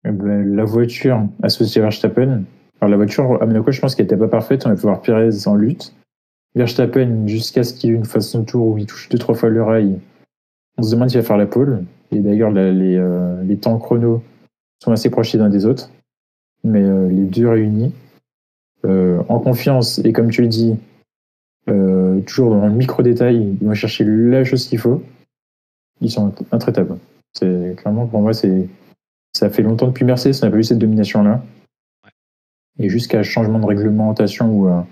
La voiture associée à Verstappen. Alors la voiture à Monaco, je pense qu'elle n'était pas parfaite. On va pouvoir Pérez en lutte. Verstappen, jusqu'à ce qu'il fasse son tour où il touche 2-3 fois le rail, on se demande s'il va faire la pole. Et d'ailleurs, les temps chrono sont assez proches les uns des autres. Mais les deux réunis, en confiance, et comme tu le dis, toujours dans le micro-détail, ils vont chercher la chose qu'il faut. Ils sont intraitables. C'est, clairement, pour moi, ça fait longtemps depuis Mercedes, on n'a pas eu cette domination-là. Ouais. Et jusqu'à changement de réglementation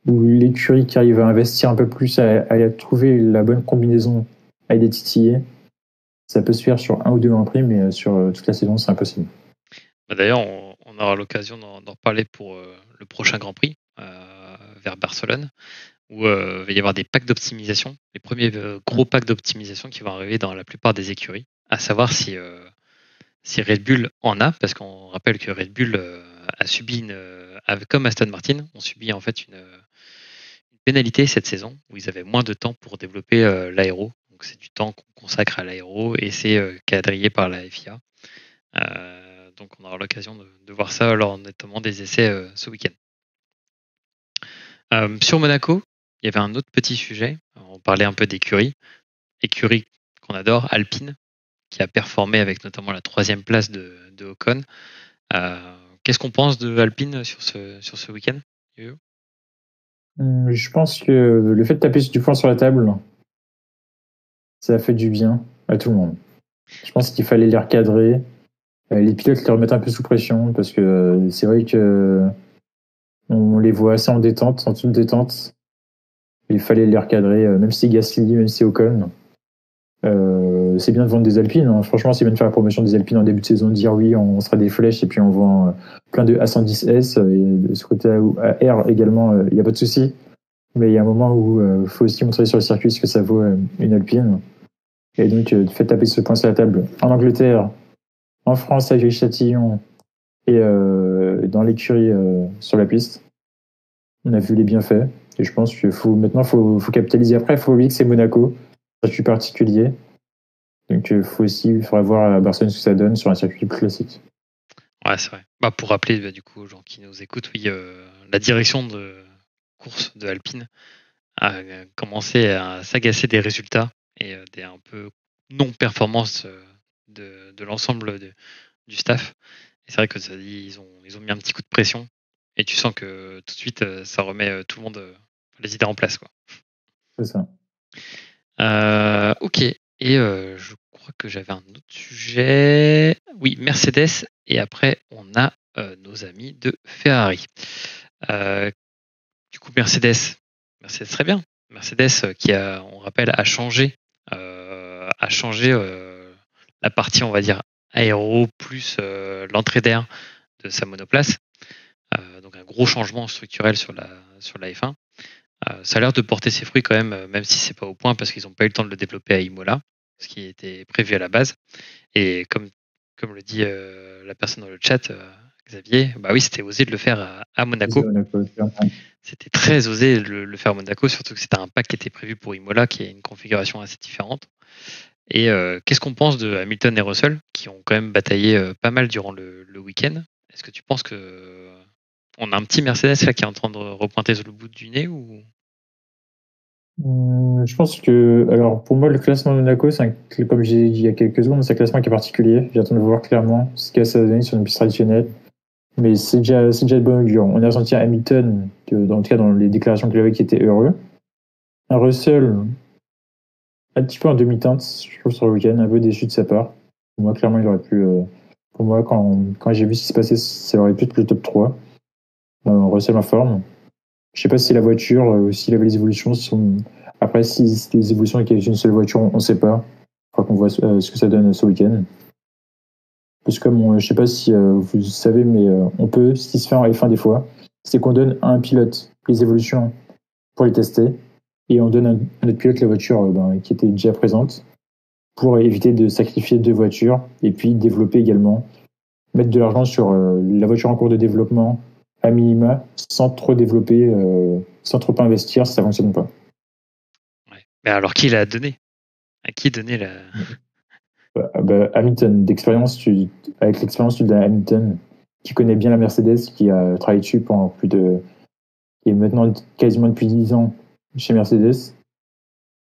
où l'écurie qui arrive à investir un peu plus, à trouver la bonne combinaison, à les titiller, ça peut se faire sur un ou deux Grands Prix, mais sur toute la saison, c'est impossible. D'ailleurs, on aura l'occasion d'en reparler pour le prochain Grand Prix vers Barcelone, où il va y avoir des packs d'optimisation, les premiers gros packs d'optimisation qui vont arriver dans la plupart des écuries, à savoir si Red Bull en a, parce qu'on rappelle que Red Bull a subi comme Aston Martin, ont subi en fait une pénalité cette saison où ils avaient moins de temps pour développer l'aéro. Donc c'est du temps qu'on consacre à l'aéro et c'est quadrillé par la FIA. Donc on aura l'occasion de voir ça lors notamment des essais ce week-end. Sur Monaco, il y avait un autre petit sujet. On parlait un peu d'écurie. Écurie qu'on adore, Alpine, qui a performé avec notamment la 3e place de Ocon. Qu'est-ce qu'on pense de Alpine sur ce week-end ? Je pense que le fait de taper du poing sur la table, ça a fait du bien à tout le monde. Je pense qu'il fallait les recadrer. Les pilotes les remettent un peu sous pression parce que c'est vrai que on les voit assez en détente, en toute détente. Il fallait les recadrer, même si Gasly, même si Ocon. C'est bien de vendre des Alpines. Hein. Franchement, c'est bien de faire la promotion des Alpines en début de saison, de dire oui, on sera des flèches et puis on vend plein de A110S. Et de ce côté à R également, il n'y a pas de souci. Mais il y a un moment où il faut aussi montrer sur le circuit ce que ça vaut une Alpine. Et donc, faites taper ce point sur la table en Angleterre, en France, à Viry-Châtillon et dans l'écurie sur la piste. On a vu les bienfaits. Et je pense qu'il faut maintenant faut capitaliser. Après, il faut oublier que c'est Monaco, un circuit particulier. Donc, il faudra voir à Barcelone ce que ça donne sur un circuit plus classique. Ouais, c'est vrai. Pour rappeler du coup aux gens qui nous écoutent, oui, la direction de course de Alpine a commencé à s'agacer des résultats et des un peu non-performances de l'ensemble du staff. Et c'est vrai que ils ont mis un petit coup de pression et tu sens que tout de suite ça remet tout le monde les idées en place, quoi. C'est ça. Ok. Et je crois que j'avais un autre sujet. Oui, Mercedes. Et après, on a nos amis de Ferrari. Du coup, Mercedes très bien. Mercedes qui on rappelle, a changé la partie, on va dire, aéro plus l'entrée d'air de sa monoplace. Donc un gros changement structurel sur la F1. Ça a l'air de porter ses fruits quand même si c'est pas au point parce qu'ils n'ont pas eu le temps de le développer à Imola, ce qui était prévu à la base. Et comme le dit la personne dans le chat, Xavier, bah oui, c'était osé de le faire à Monaco. C'était très osé de le faire à Monaco, surtout que c'était un pack qui était prévu pour Imola, qui est une configuration assez différente. Et qu'est-ce qu'on pense de Hamilton et Russell, qui ont quand même bataillé pas mal durant le week-end ? Est-ce que tu penses que on a un petit Mercedes là qui est en train de repointer sur le bout du nez ou... Je pense que, alors pour moi, le classement de Monaco, comme j'ai dit il y a quelques secondes, c'est un classement qui est particulier. J'attends de voir clairement ce que ça va donner sur une piste traditionnelle. Mais c'est déjà de bon augure. On a ressenti à Hamilton, en tout cas dans les déclarations qu'il avait, qui était heureux. Un Russell, un petit peu en demi-teinte, je trouve, sur le week-end, un peu déçu de sa part. Pour moi, clairement, il aurait pu. Pour moi, quand j'ai vu ce qui se passait, ça aurait pu être le top 3. Russell en forme. Je sais pas si la voiture ou s'il avait les évolutions sont. Après, si les évolutions avec une seule voiture, on ne sait pas. Il faudra qu'on voit ce que ça donne ce week-end. Parce que comme je sais pas si vous savez, mais on peut, ce qui se fait en F1 des fois, c'est qu'on donne à un pilote les évolutions pour les tester et on donne à un autre pilote la voiture qui était déjà présente pour éviter de sacrifier deux voitures et puis développer également, mettre de l'argent sur la voiture en cours de développement à minima sans trop développer, sans trop investir, ça ne fonctionne pas. Ouais. Mais alors, qui l'a donné? À qui donner la. Hamilton, avec l'expérience, tu donnes à Hamilton, qui connaît bien la Mercedes, qui a travaillé dessus pendant qui est maintenant quasiment depuis 10 ans chez Mercedes.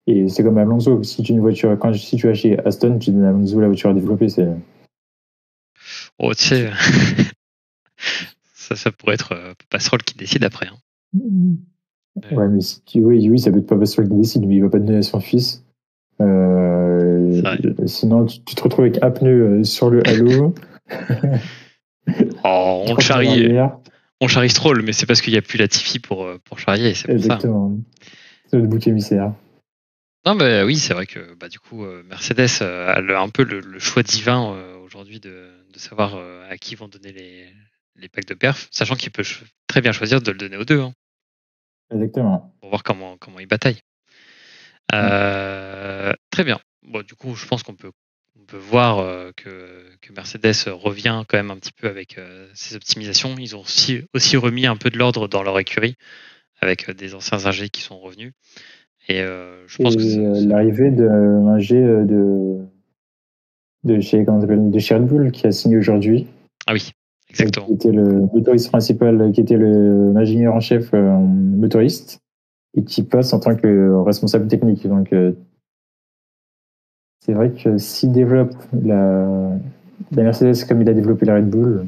Et c'est comme Alonso, si tu vas chez Aston, tu donnes à Alonso la voiture à développer. Oh, tu sais, ça pourrait être Passerelle qui décide après. Hein. Ouais, mais oui, ça peut être pas Passerelle qui décide, mais il va pas donner à son fils. Sinon, tu te retrouves avec un pneu sur le halo. Oh, on charrie Stroll, mais c'est parce qu'il n'y a plus Latifi pour charrier. C'est exactement. C'est le bouc émissaire. Non, bah oui, c'est vrai que du coup, Mercedes a un peu le choix divin aujourd'hui de savoir à qui vont donner les packs de perf, sachant qu'il peut très bien choisir de le donner aux deux. Hein, exactement. pour voir comment ils bataillent. Très bien. Bon, du coup, je pense qu'on peut voir que Mercedes revient quand même un petit peu avec ses optimisations. Ils ont aussi remis un peu de l'ordre dans leur écurie avec des anciens ingés qui sont revenus. Et je pense que l'arrivée de l'ingé de chez Red Bull qui a signé aujourd'hui. Ah oui, exactement. Qui était le motoriste principal, qui était l'ingénieur en chef motoriste et qui passe en tant que responsable technique. Donc c'est vrai que s'il développe la Mercedes comme il a développé la Red Bull,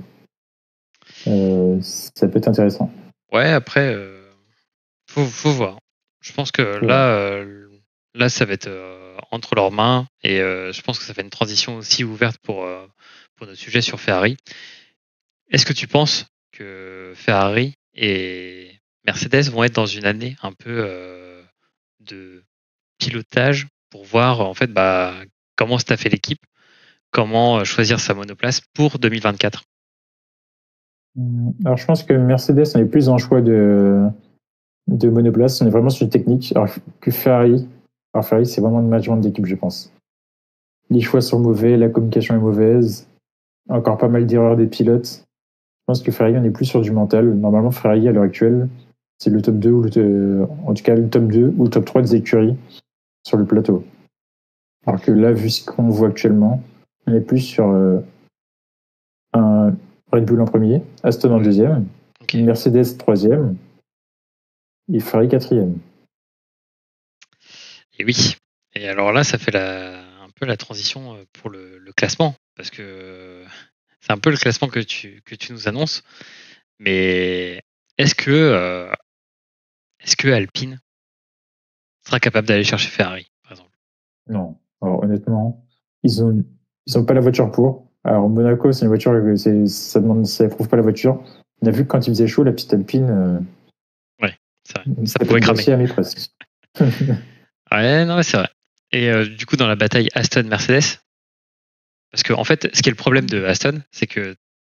ça peut être intéressant. Ouais, après, faut voir. Je pense que là, ça va être entre leurs mains et je pense que ça fait une transition aussi ouverte pour notre sujet sur Ferrari. Est-ce que tu penses que Ferrari et Mercedes vont être dans une année un peu de pilotage pour voir en fait comment staffer l'équipe, comment choisir sa monoplace pour 2024? Alors je pense que Mercedes, on est plus en choix de monoplace, on est vraiment sur le technique, alors que Ferrari. Alors Ferrari, c'est vraiment le management d'équipe, je pense. Les choix sont mauvais, la communication est mauvaise, encore pas mal d'erreurs des pilotes. Je pense que Ferrari, on est plus sur du mental. Normalement, Ferrari, à l'heure actuelle, c'est le top 2 en tout cas le top 2 ou le top 3 des écuries sur le plateau. Alors que là, vu ce qu'on voit actuellement, on est plus sur un Red Bull en premier, Aston en deuxième, Mercedes troisième et Ferrari quatrième. Et oui. Et alors là, ça fait un peu la transition pour le classement, parce que c'est un peu le classement que tu nous annonces. Mais est-ce que Alpine sera capable d'aller chercher Ferrari, par exemple? Non. Alors honnêtement, ils ont pas la voiture pour. Alors Monaco, c'est une voiture, ça prouve pas la voiture. On a vu que quand il faisait chaud, la petite Alpine. Ouais, c'est vrai. Ça pourrait cramer. Presque. Ouais, non, c'est vrai. Et du coup, dans la bataille Aston-Mercedes, parce que en fait, ce qui est le problème de Aston, c'est que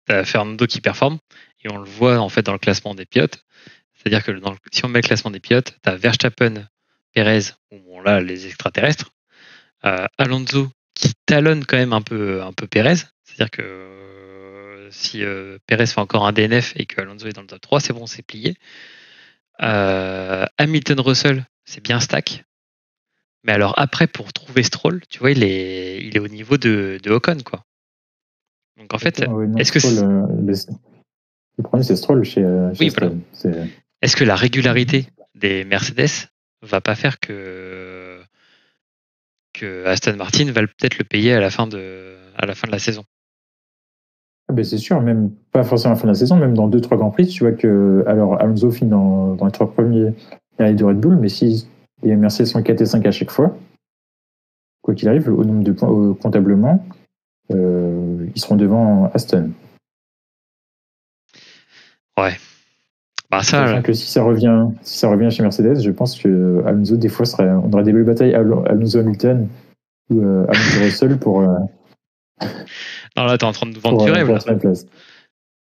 tu as Fernando qui performe, et on le voit en fait dans le classement des pilotes. C'est-à-dire que si on met le classement des pilotes, tu as Verstappen, Perez, ou bon là, les extraterrestres, Alonso qui talonne quand même un peu Perez. C'est-à-dire que si Perez fait encore un DNF et que Alonso est dans le top 3, c'est bon, c'est plié. Hamilton Russell, c'est bien stack. Mais alors après, pour trouver Stroll, tu vois, il est au niveau de Ocon, quoi. Donc en fait, est-ce que le problème c'est Stroll chez oui, voilà. Est-ce que la régularité des Mercedes va pas faire que Aston Martin va peut-être le payer à la fin de la saison? C'est sûr, même pas forcément à la fin de la saison, même dans 2-3 Grands Prix, tu vois que alors Alonso finit dans les 3 premiers de Red Bull, mais si les Mercedes sont 4 et 5 à chaque fois, quoi qu'il arrive, au nombre de points comptablement, ils seront devant Aston. Ouais. Sachant que si ça revient chez Mercedes, je pense que Alonso, des fois, on aurait des belles batailles Alonso Hamilton ou Alonso Russell pour. Non, là, t'es en train de vendre du rêve, là.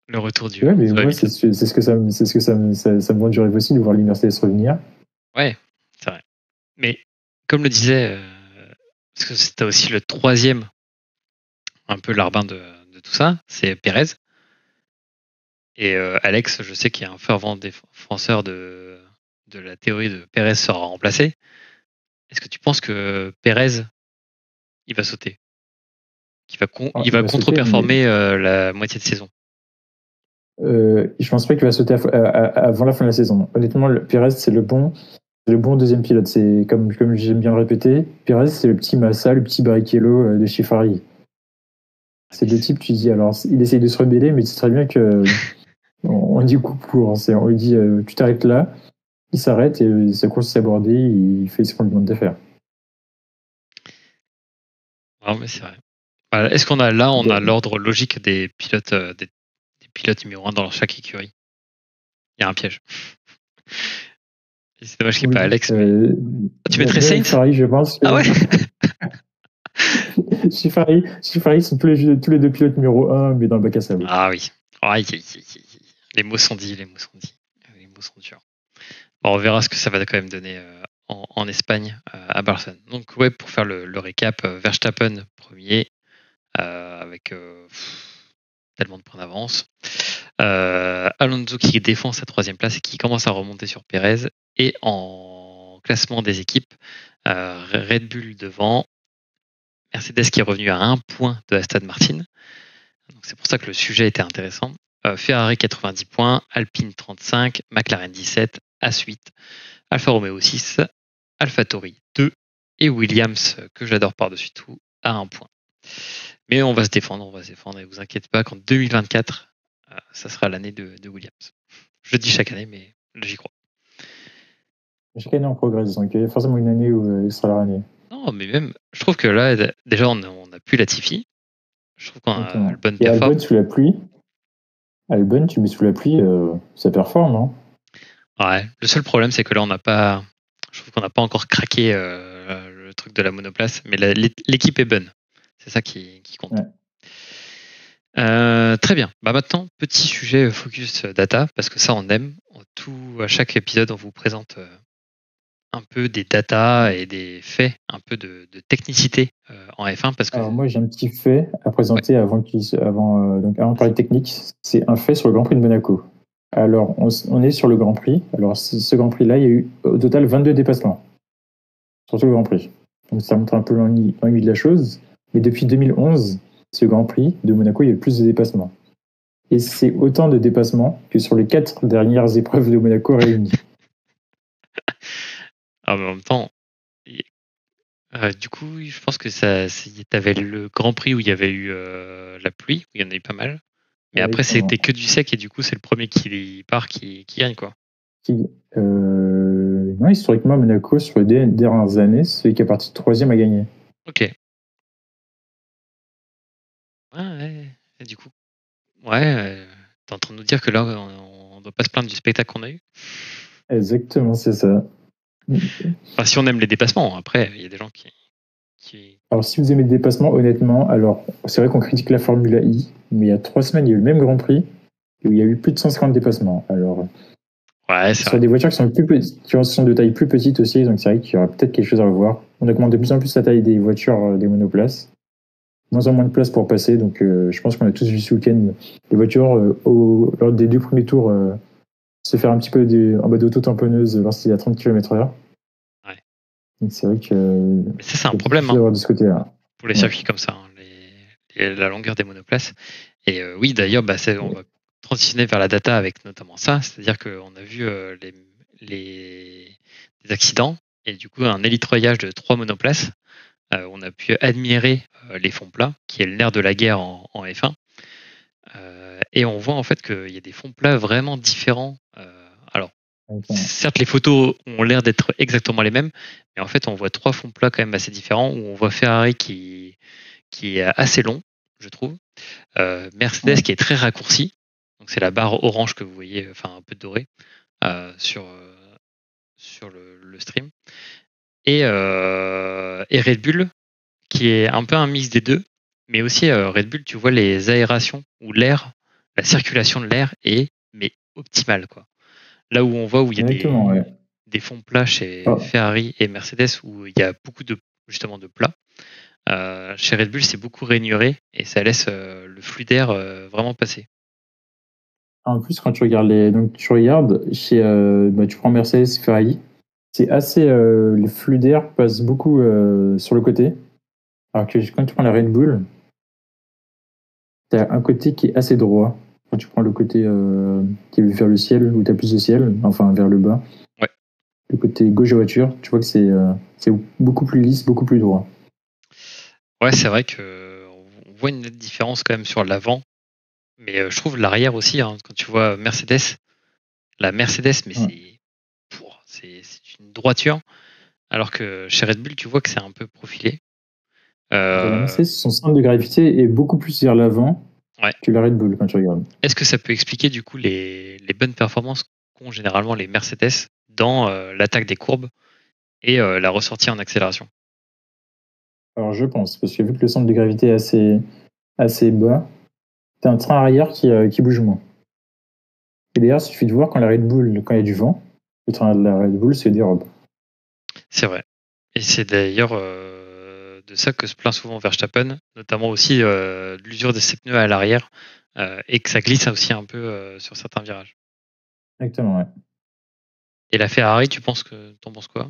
Le retour du. Ouais, mais moi, c'est ce que ça me vend du rêve aussi de voir les Mercedes revenir. Ouais, c'est vrai. Mais comme le disait, parce que c'était aussi le troisième, un peu larbin de tout ça, c'est Perez. Et Alex, je sais qu'il est un fervent défenseur de la théorie de Perez sera remplacé. est-ce que tu penses que Pérez, il va sauter? Il va Il va sauter, contre-performer la moitié de saison? Je pense pas qu'il va sauter avant la fin de la saison. Honnêtement, Pérez, c'est le bon deuxième pilote. C'est comme j'aime bien le répéter, Pérez, c'est le petit Massa, le petit Barrichello de chez Ferrari. C'est deux types, tu dis, alors il essaye de se rebeller, mais tu sais très bien que on dit coup pour. On lui dit, tu t'arrêtes là, il s'arrête et sa course s'est abordée, il fait ce qu'on lui demande de faire. Non, mais c'est vrai. Voilà. Est-ce qu'on a là, on a l'ordre logique des pilotes, des pilotes numéro 1 dans chaque écurie? Il y a un piège. C'est dommage qu'il n'y ait pas Alex. Tu mettrais Sainz? Ferrari, je pense. Ah ouais. Chez Ferrari, sont tous les deux pilotes numéro 1, mais dans le bac à sable. Ah oui. Les mots sont dits, les mots sont durs. Bon, on verra ce que ça va quand même donner en Espagne à Barcelone. Donc ouais, pour faire le récap, Verstappen premier avec tellement de points d'avance. Alonso qui défend sa 3e place et qui commence à remonter sur Pérez. Et en classement des équipes, Red Bull devant, Mercedes qui est revenu à 1 point de Aston Martin. Donc c'est pour ça que le sujet était intéressant. Ferrari 90 points, Alpine 35, McLaren 17, As 8, Alfa Romeo 6, AlphaTauri 2 et Williams, que j'adore par-dessus tout, à 1 point. Mais on va se défendre et vous inquiétez pas qu'en 2024, ça sera l'année de Williams. Je le dis chaque année, mais là j'y crois. Chaque année on progresse, donc il y a forcément une année où il sera leur année. Non, mais même, je trouve que là, déjà on a plus Latifi. Je trouve qu'on a Albon qui performe. Albon sous la pluie. Albon, tu mets sous la pluie, ça performe, non? Ouais, le seul problème c'est que là je trouve qu'on n'a pas encore craqué le truc de la monoplace, mais l'équipe est bonne. C'est ça qui compte. Ouais. Très bien. Maintenant, petit sujet focus data, parce que ça on aime. À chaque épisode, on vous présente un peu des data et des faits, un peu de technicité en F1. Parce que... Alors moi j'ai un petit fait à présenter avant de parler technique. C'est un fait sur le Grand Prix de Monaco. Alors on est sur le Grand Prix. Alors ce Grand Prix là, il y a eu au total 22 dépassements sur tout le Grand Prix. Donc ça montre un peu l'ennui de la chose. Mais depuis 2011, ce Grand Prix de Monaco, il y a eu plus de dépassements. Et c'est autant de dépassements que sur les 4 dernières épreuves de Monaco réunies. Ah, mais en même temps, du coup, je pense que t'avais le Grand Prix où il y avait eu la pluie, où il y en a eu pas mal. Mais après, c'était que du sec et du coup, c'est le premier qui part qui gagne, quoi. Non, historiquement, Monaco, sur les dernières années, c'est celui qui est parti 3e à gagner. Ok. Ouais. Et du coup, t'es en train de nous dire que là, on ne doit pas se plaindre du spectacle qu'on a eu? Exactement, c'est ça. Enfin, si on aime les dépassements, après, il y a des gens qui... Alors, si vous aimez le dépassement, honnêtement, alors, c'est vrai qu'on critique la Formule I, mais il y a 3 semaines, il y a eu le même Grand Prix, où il y a eu plus de 150 dépassements. Alors, ouais, sur des voitures qui sont plus petites, qui sont de taille plus petite aussi, donc c'est vrai qu'il y aura peut-être quelque chose à revoir. On augmente de plus en plus la taille des voitures, des monoplaces. Moins en moins de place pour passer, donc je pense qu'on a tous vu ce week-end les voitures, lors des 2 premiers tours, se faire un petit peu en mode auto-tamponneuse lorsqu'il y a 30 km/h. Ouais. Donc c'est vrai que... Mais ça, c'est un problème de ce côté-là. Pour les circuits comme ça, la longueur des monoplaces. Et oui, d'ailleurs, on va transitionner vers la data avec notamment ça, c'est-à-dire qu'on a vu les accidents et du coup un élitroyage de 3 monoplaces. On a pu admirer les fonds plats, qui est le nerf de la guerre en F1. Et on voit en fait qu'il y a des fonds plats vraiment différents. Certes, les photos ont l'air d'être exactement les mêmes, mais en fait, on voit 3 fonds plats quand même assez différents, où on voit Ferrari qui est assez long, je trouve. Mercedes qui est très raccourci. Donc, c'est la barre orange que vous voyez, enfin un peu dorée, sur le stream. Et Red Bull, qui est un peu un mix des deux, mais aussi Red Bull, tu vois les aérations ou l'air, la circulation de l'air est optimale, quoi. Là où on voit où il y a des fonds plats chez Ferrari et Mercedes où il y a beaucoup de plats. Chez Red Bull, c'est beaucoup rainuré et ça laisse le flux d'air vraiment passer. En plus, quand tu regardes tu prends Mercedes, Ferrari, c'est assez. Les flux d'air passent beaucoup sur le côté. Alors que quand tu prends la Red Bull, tu as un côté qui est assez droit. Quand tu prends le côté qui est vers le ciel, où tu as plus de ciel, enfin vers le bas. Ouais. Le côté gauche de la voiture, tu vois que c'est beaucoup plus lisse, beaucoup plus droit. Ouais, c'est vrai qu'on voit une nette différence quand même sur l'avant. Mais je trouve l'arrière aussi, hein, quand tu vois Mercedes, la Mercedes, mais c'est une droiture. Alors que chez Red Bull, tu vois que c'est un peu profilé. La Mercedes, son centre de gravité est beaucoup plus vers l'avant que la Red Bull quand tu regardes. Est-ce que ça peut expliquer du coup les bonnes performances qu'ont généralement les Mercedes dans l'attaque des courbes et la ressortie en accélération? Alors je pense, parce que vu que le centre de gravité est assez bas, tu as un train arrière qui bouge moins. Et d'ailleurs, il suffit de voir quand il y a du vent, le train de la Red Bull se dérobe. C'est vrai. Et c'est d'ailleurs de ça que se plaint souvent Verstappen, notamment aussi de l'usure de ses pneus à l'arrière et que ça glisse aussi un peu sur certains virages. Exactement, ouais. Et la Ferrari, t'en penses quoi?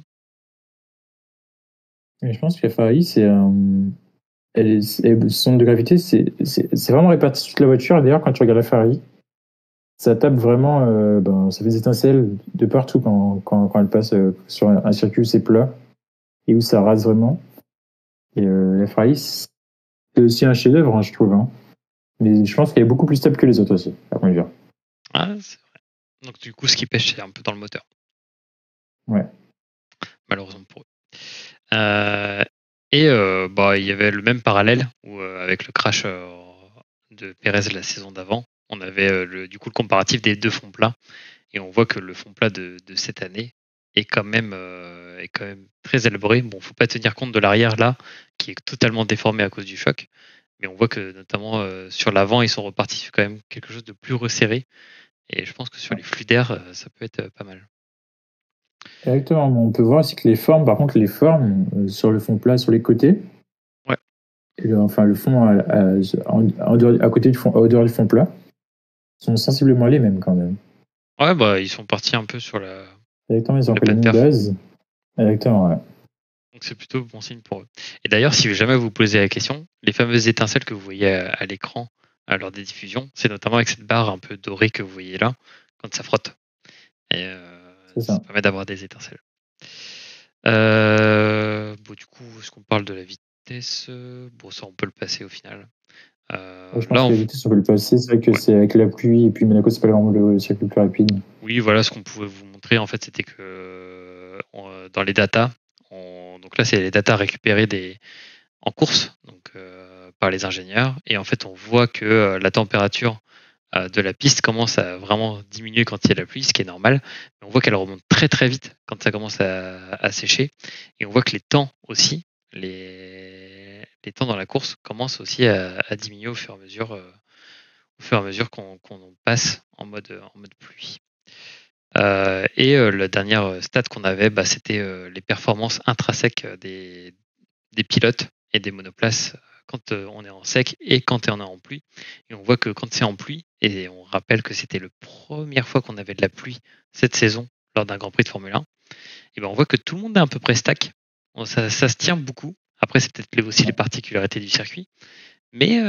Mais je pense que la Ferrari, le centre de gravité, c'est vraiment réparti sur toute la voiture. Et d'ailleurs, quand tu regardes la Ferrari, ça tape vraiment, ça fait des étincelles de partout quand elle passe sur un circuit où c'est plat et où ça rase vraiment. Et la Ferrari, c'est aussi un chef-d'œuvre, hein, je trouve. Hein. Mais je pense qu'elle est beaucoup plus stable que les autres aussi, à mon avis. Ah, c'est vrai. Donc du coup, ce qui pêche, c'est un peu dans le moteur. Ouais. Malheureusement pour eux. Il y avait le même parallèle où avec le crash de Perez la saison d'avant, on avait du coup le comparatif des deux fonds plats et on voit que le fond plat de cette année est quand même très élaboré. Bon, faut pas tenir compte de l'arrière là qui est totalement déformé à cause du choc, mais on voit que notamment sur l'avant ils sont repartis sur quand même quelque chose de plus resserré et je pense que sur les flux d'air ça peut être pas mal. Exactement. On peut voir aussi que par contre, les formes sur le fond plat, sur les côtés, Ouais. Enfin le fond à côté du fond, à hauteur du fond plat, sont sensiblement les mêmes quand même. Ouais, bah ils sont partis un peu sur la. Exactement, ils ont la la même base. Exactement, ouais. Donc c'est plutôt bon signe pour eux. Et d'ailleurs, si jamais vous posez la question, les fameuses étincelles que vous voyez à l'écran lors des diffusions, c'est notamment avec cette barre un peu dorée que vous voyez là, quand ça frotte. Et ça permet d'avoir des étincelles. Du coup, est-ce qu'on parle de la vitesse? Bon, ça, on peut le passer au final. Je pense que la vitesse, on peut le passer. C'est vrai que c'est avec la pluie, et puis Monaco, c'est pas vraiment le circuit le plus rapide. Oui, voilà, ce qu'on pouvait vous montrer, en fait, c'était que dans les datas, donc là, c'est les datas récupérées en course donc, par les ingénieurs. Et en fait, on voit que la température de la piste commence à vraiment diminuer quand il y a la pluie, ce qui est normal. Mais on voit qu'elle remonte très très vite quand ça commence à sécher. Et on voit que les temps aussi, les temps dans la course commencent aussi à diminuer au fur et à mesure qu'on passe en mode pluie. La dernière stat qu'on avait, c'était les performances intrinsèques des pilotes et des monoplaces quand on est en sec et quand on est en pluie. Et on voit que quand c'est en pluie, et on rappelle que c'était la première fois qu'on avait de la pluie cette saison lors d'un Grand Prix de Formule 1, et ben on voit que tout le monde est à peu près stack. Ça se tient beaucoup. Après, c'est peut-être aussi les particularités du circuit, mais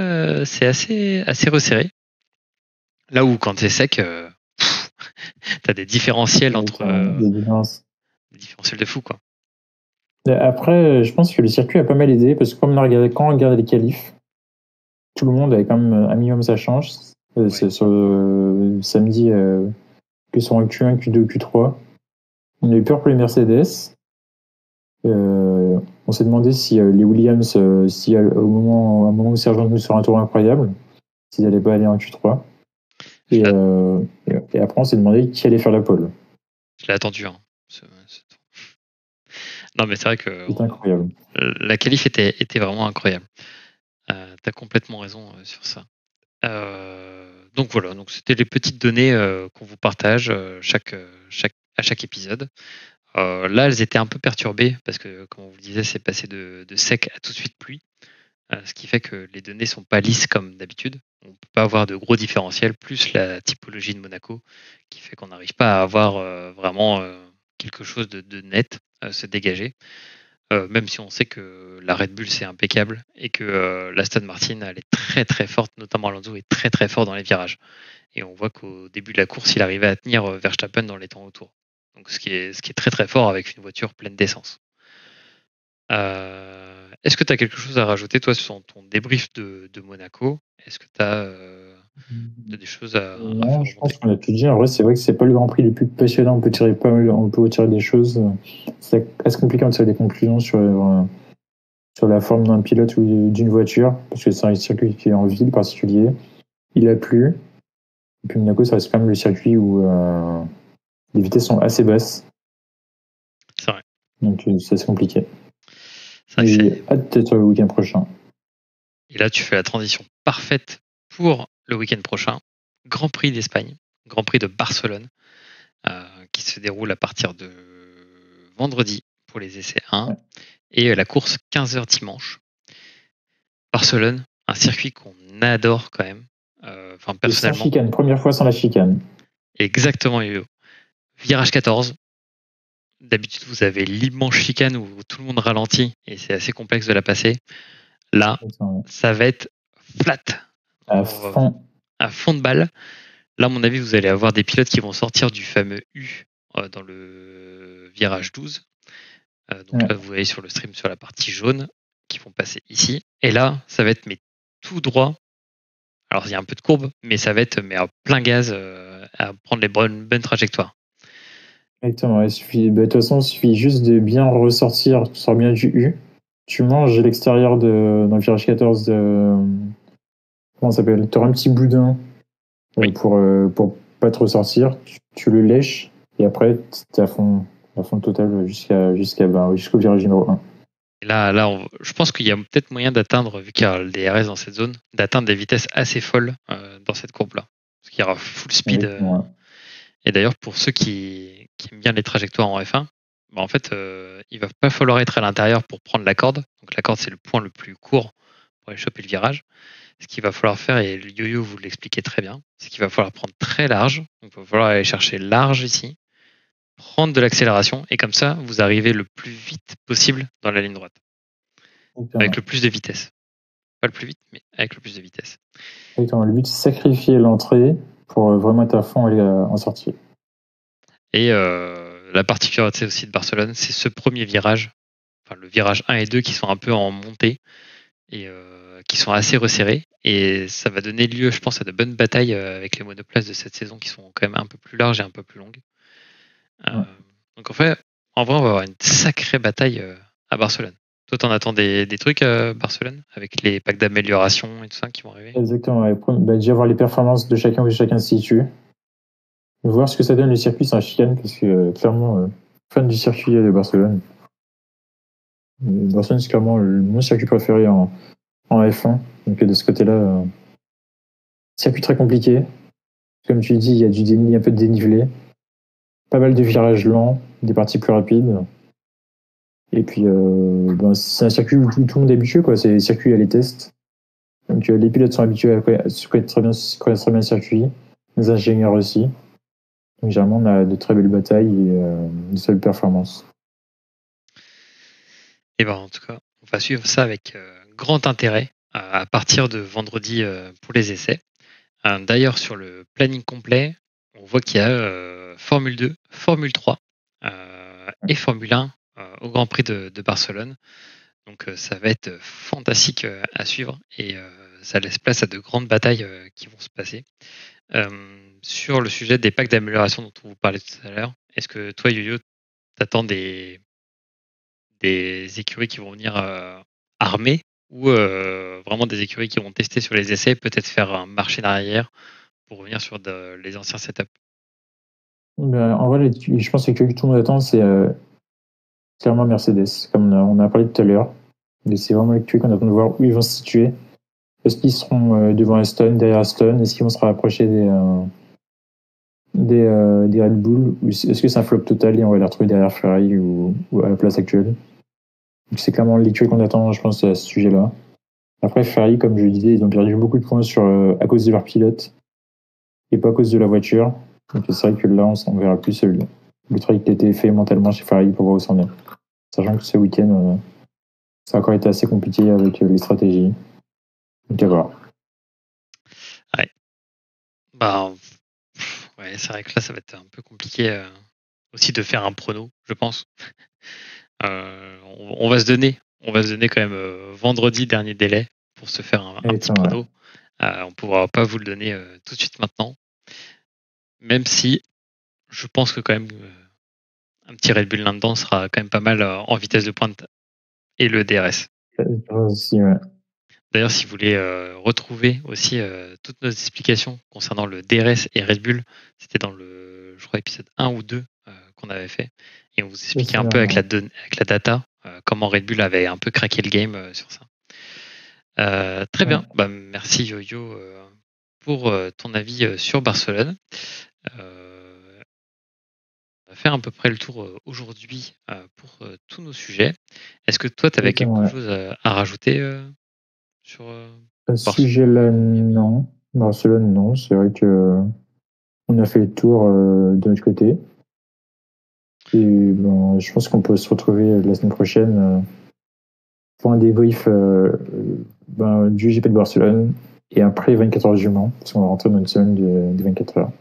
c'est assez resserré. Là où quand c'est sec, t'as des différentiels entre des différentiels de fou, quoi. Après, je pense que le circuit a pas mal aidé parce que quand on regarde les qualifs, tout le monde avait quand même un minimum sa chance. C'est sur samedi, que ce soit en Q1, Q2, Q3. On a eu peur pour les Mercedes. On s'est demandé si les Williams, si à un moment où Sergent nous sur un tour incroyable, s'ils n'allaient pas aller en Q3. Et après, on s'est demandé qui allait faire la pole. Je l'ai attendu. Hein. Non, mais c'est vrai que c'est incroyable. La qualif était vraiment incroyable. Tu as complètement raison sur ça. Donc voilà, donc c'était les petites données qu'on vous partage à chaque épisode. Là, elles étaient un peu perturbées parce que, comme on vous le disait, c'est passé de sec à tout de suite pluie. Ce qui fait que les données sont pas lisses comme d'habitude. On peut pas avoir de gros différentiels, plus la typologie de Monaco qui fait qu'on n'arrive pas à avoir vraiment quelque chose de net se dégager. Même si on sait que la Red Bull c'est impeccable et que l'Aston Martin elle est très très forte, notamment Alonso est très très fort dans les virages. Et on voit qu'au début de la course, il arrivait à tenir Verstappen dans les temps autour. Donc ce qui est très très fort avec une voiture pleine d'essence. Est-ce que tu as quelque chose à rajouter toi sur ton débrief de Monaco? Est-ce que tu as des choses à Non, faire je remonter? pense qu'on a tout dit. En vrai, c'est vrai que c'est pas le Grand Prix le plus passionnant. On peut retirer des choses. C'est assez compliqué de tirer des conclusions sur la forme d'un pilote ou d'une voiture, parce que c'est un circuit qui est en ville particulier. Il a plu. Et puis Monaco, ça reste quand même le circuit où les vitesses sont assez basses. C'est vrai. Donc c'est assez compliqué. C'est vrai que Et hâte peut-être le week-end prochain. Et là, tu fais la transition parfaite pour le week-end prochain. Grand Prix d'Espagne, Grand Prix de Barcelone, qui se déroule à partir de vendredi pour les essais 1. Ouais. Et la course 15h dimanche. Barcelone, un circuit qu'on adore quand même. Enfin, Et sans personnellement. chicane, première fois sans la chicane. Exactement, Yo-Yo. Virage 14. D'habitude, vous avez l'immense chicane où tout le monde ralentit et c'est assez complexe de la passer. Là, ça va être flat. À fond. À fond de balle. Là, à mon avis, vous allez avoir des pilotes qui vont sortir du fameux U dans le virage 12. Donc là, vous voyez sur le stream sur la partie jaune qui vont passer ici. Et là, ça va être tout droit. Alors, il y a un peu de courbe, mais ça va être à plein gaz à prendre les bonnes trajectoires. Exactement. De toute façon, il suffit juste de bien ressortir. Tu sors bien du U. Tu manges à l'extérieur dans le virage 14 comment ça s'appelle? Tu auras un petit boudin pour pas te ressortir. Tu le lèches et après, tu es à fond total jusqu'au virage numéro 1. Et là je pense qu'il y a peut-être moyen d'atteindre, vu qu'il y a le DRS dans cette zone, d'atteindre des vitesses assez folles dans cette courbe-là. Parce qu'il y aura full speed. Et d'ailleurs, pour ceux qui aiment bien les trajectoires en F1, en fait, il va pas falloir être à l'intérieur pour prendre la corde. Donc la corde, c'est le point le plus court pour aller choper le virage. Ce qu'il va falloir faire, et le yo-yo vous l'expliquez très bien, c'est qu'il va falloir prendre très large. Donc il va falloir aller chercher large ici, prendre de l'accélération, et comme ça, vous arrivez le plus vite possible dans la ligne droite. Avec le plus de vitesse. Pas le plus vite, mais avec le plus de vitesse. Exactement. Le but, c'est sacrifier l'entrée pour vraiment être à fond en sortie. Et la particularité aussi de Barcelone, c'est ce premier virage, enfin le virage 1 et 2 qui sont un peu en montée et qui sont assez resserrés. Et ça va donner lieu, je pense, à de bonnes batailles avec les monoplaces de cette saison qui sont quand même un peu plus larges et un peu plus longues. Donc en vrai, on va avoir une sacrée bataille à Barcelone. Toi, t'en attends des trucs à Barcelone avec les packs d'amélioration et tout ça qui vont arriver? Exactement. Déjà voir les performances de chacun où chacun se situe. Voir ce que ça donne le circuit sans chicane, parce que clairement, fan du circuit de Barcelone. Barcelone, c'est clairement mon circuit préféré en F1. Donc de ce côté-là, circuit très compliqué. Comme tu dis, il y a un peu de dénivelé. Pas mal de virages lents, des parties plus rapides. Et puis, c'est un circuit où tout le monde est habitué, quoi. C'est un circuit à les tests. Donc les pilotes sont habitués à connaître très bien le circuit. Les ingénieurs aussi. Donc généralement, on a de très belles batailles et de belles performances. Et en tout cas, on va suivre ça avec grand intérêt à partir de vendredi pour les essais. D'ailleurs, sur le planning complet, on voit qu'il y a Formule 2, Formule 3 et Formule 1 au Grand Prix de Barcelone. Donc ça va être fantastique à suivre et ça laisse place à de grandes batailles qui vont se passer. Sur le sujet des packs d'amélioration dont on vous parlait tout à l'heure, est-ce que toi, Yo-Yo, t'attends des écuries qui vont venir armées ou vraiment des écuries qui vont tester sur les essais, peut-être faire un marché d'arrière pour revenir sur les anciens setups? En vrai, je pense que tout le monde attend, c'est clairement Mercedes, comme on a parlé tout à l'heure. C'est vraiment l'écurie qu'on attend de voir où ils vont se situer. Est-ce qu'ils seront devant Aston, derrière Aston? Est-ce qu'ils vont se rapprocher des Red Bull? Ou est-ce que c'est un flop total et on va les retrouver derrière Ferrari ou à la place actuelle? Donc c'est clairement l'écurie qu'on attend, je pense, à ce sujet-là. Après, Ferrari, comme je le disais, ils ont perdu beaucoup de points à cause de leur pilote et pas à cause de la voiture. Donc c'est vrai que là, on verra plus le travail qui a été fait mentalement chez Ferrari pour voir où c'en est. Sachant que ce week-end, ça a encore été assez compliqué avec les stratégies. Donc à voir. Bah, ouais, c'est vrai que là, ça va être un peu compliqué aussi de faire un prono, je pense. On va se donner quand même vendredi, dernier délai, pour se faire un petit prono. On ne pourra pas vous le donner tout de suite maintenant. Même si je pense que quand même un petit Red Bull là-dedans sera quand même pas mal en vitesse de pointe et le DRS. Aussi, ouais. D'ailleurs, si vous voulez retrouver aussi toutes nos explications concernant le DRS et Red Bull, c'était dans le, je crois, épisode 1 ou 2 qu'on avait fait. Et on vous expliquait un peu avec la data comment Red Bull avait un peu craqué le game sur ça. Très bien. Bah, merci Yo-Yo pour ton avis sur Barcelone. On va faire à peu près le tour aujourd'hui pour tous nos sujets. Est-ce que toi, tu avais quelque chose à rajouter sur ce sujet-là, non. Barcelone, non. C'est vrai que on a fait le tour de notre côté. Et bon, je pense qu'on peut se retrouver la semaine prochaine pour un débrief du GP de Barcelone et après 24 heures du Mans, parce qu'on va rentrer dans une semaine de 24 heures.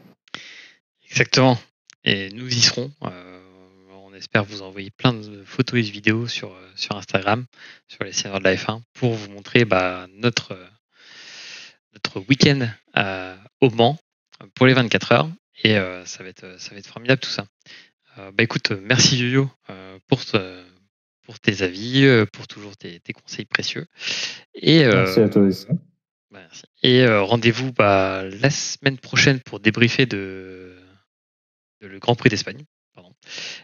Exactement. Et nous y serons. On espère vous envoyer plein de photos et de vidéos sur Instagram, sur les seigneurs de la F1, pour vous montrer notre week-end au Mans pour les 24 heures. Et ça va être formidable tout ça. Écoute, merci Yo-Yo pour tes avis, pour toujours tes conseils précieux. Et, merci à toi aussi. Merci. Et rendez-vous la semaine prochaine pour débriefer de le Grand Prix d'Espagne. Pardon.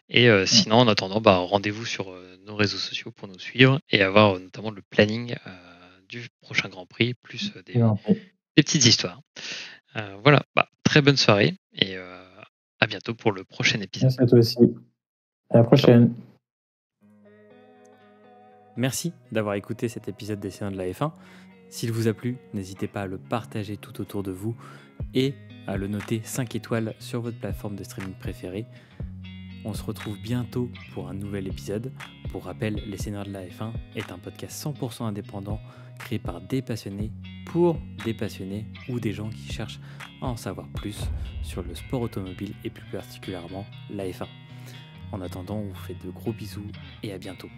Et sinon, en attendant, rendez-vous sur nos réseaux sociaux pour nous suivre et avoir notamment le planning du prochain Grand Prix, plus des petites histoires. Voilà, très bonne soirée et à bientôt pour le prochain épisode. Merci à toi aussi. À la prochaine. Merci d'avoir écouté cet épisode des Seigneurs de la F1. S'il vous a plu, n'hésitez pas à le partager tout autour de vous et à le noter 5 étoiles sur votre plateforme de streaming préférée. On se retrouve bientôt pour un nouvel épisode. Pour rappel, Les Seigneurs de la F1 est un podcast 100% indépendant créé par des passionnés pour des passionnés ou des gens qui cherchent à en savoir plus sur le sport automobile et plus particulièrement la F1. En attendant, on vous fait de gros bisous et à bientôt.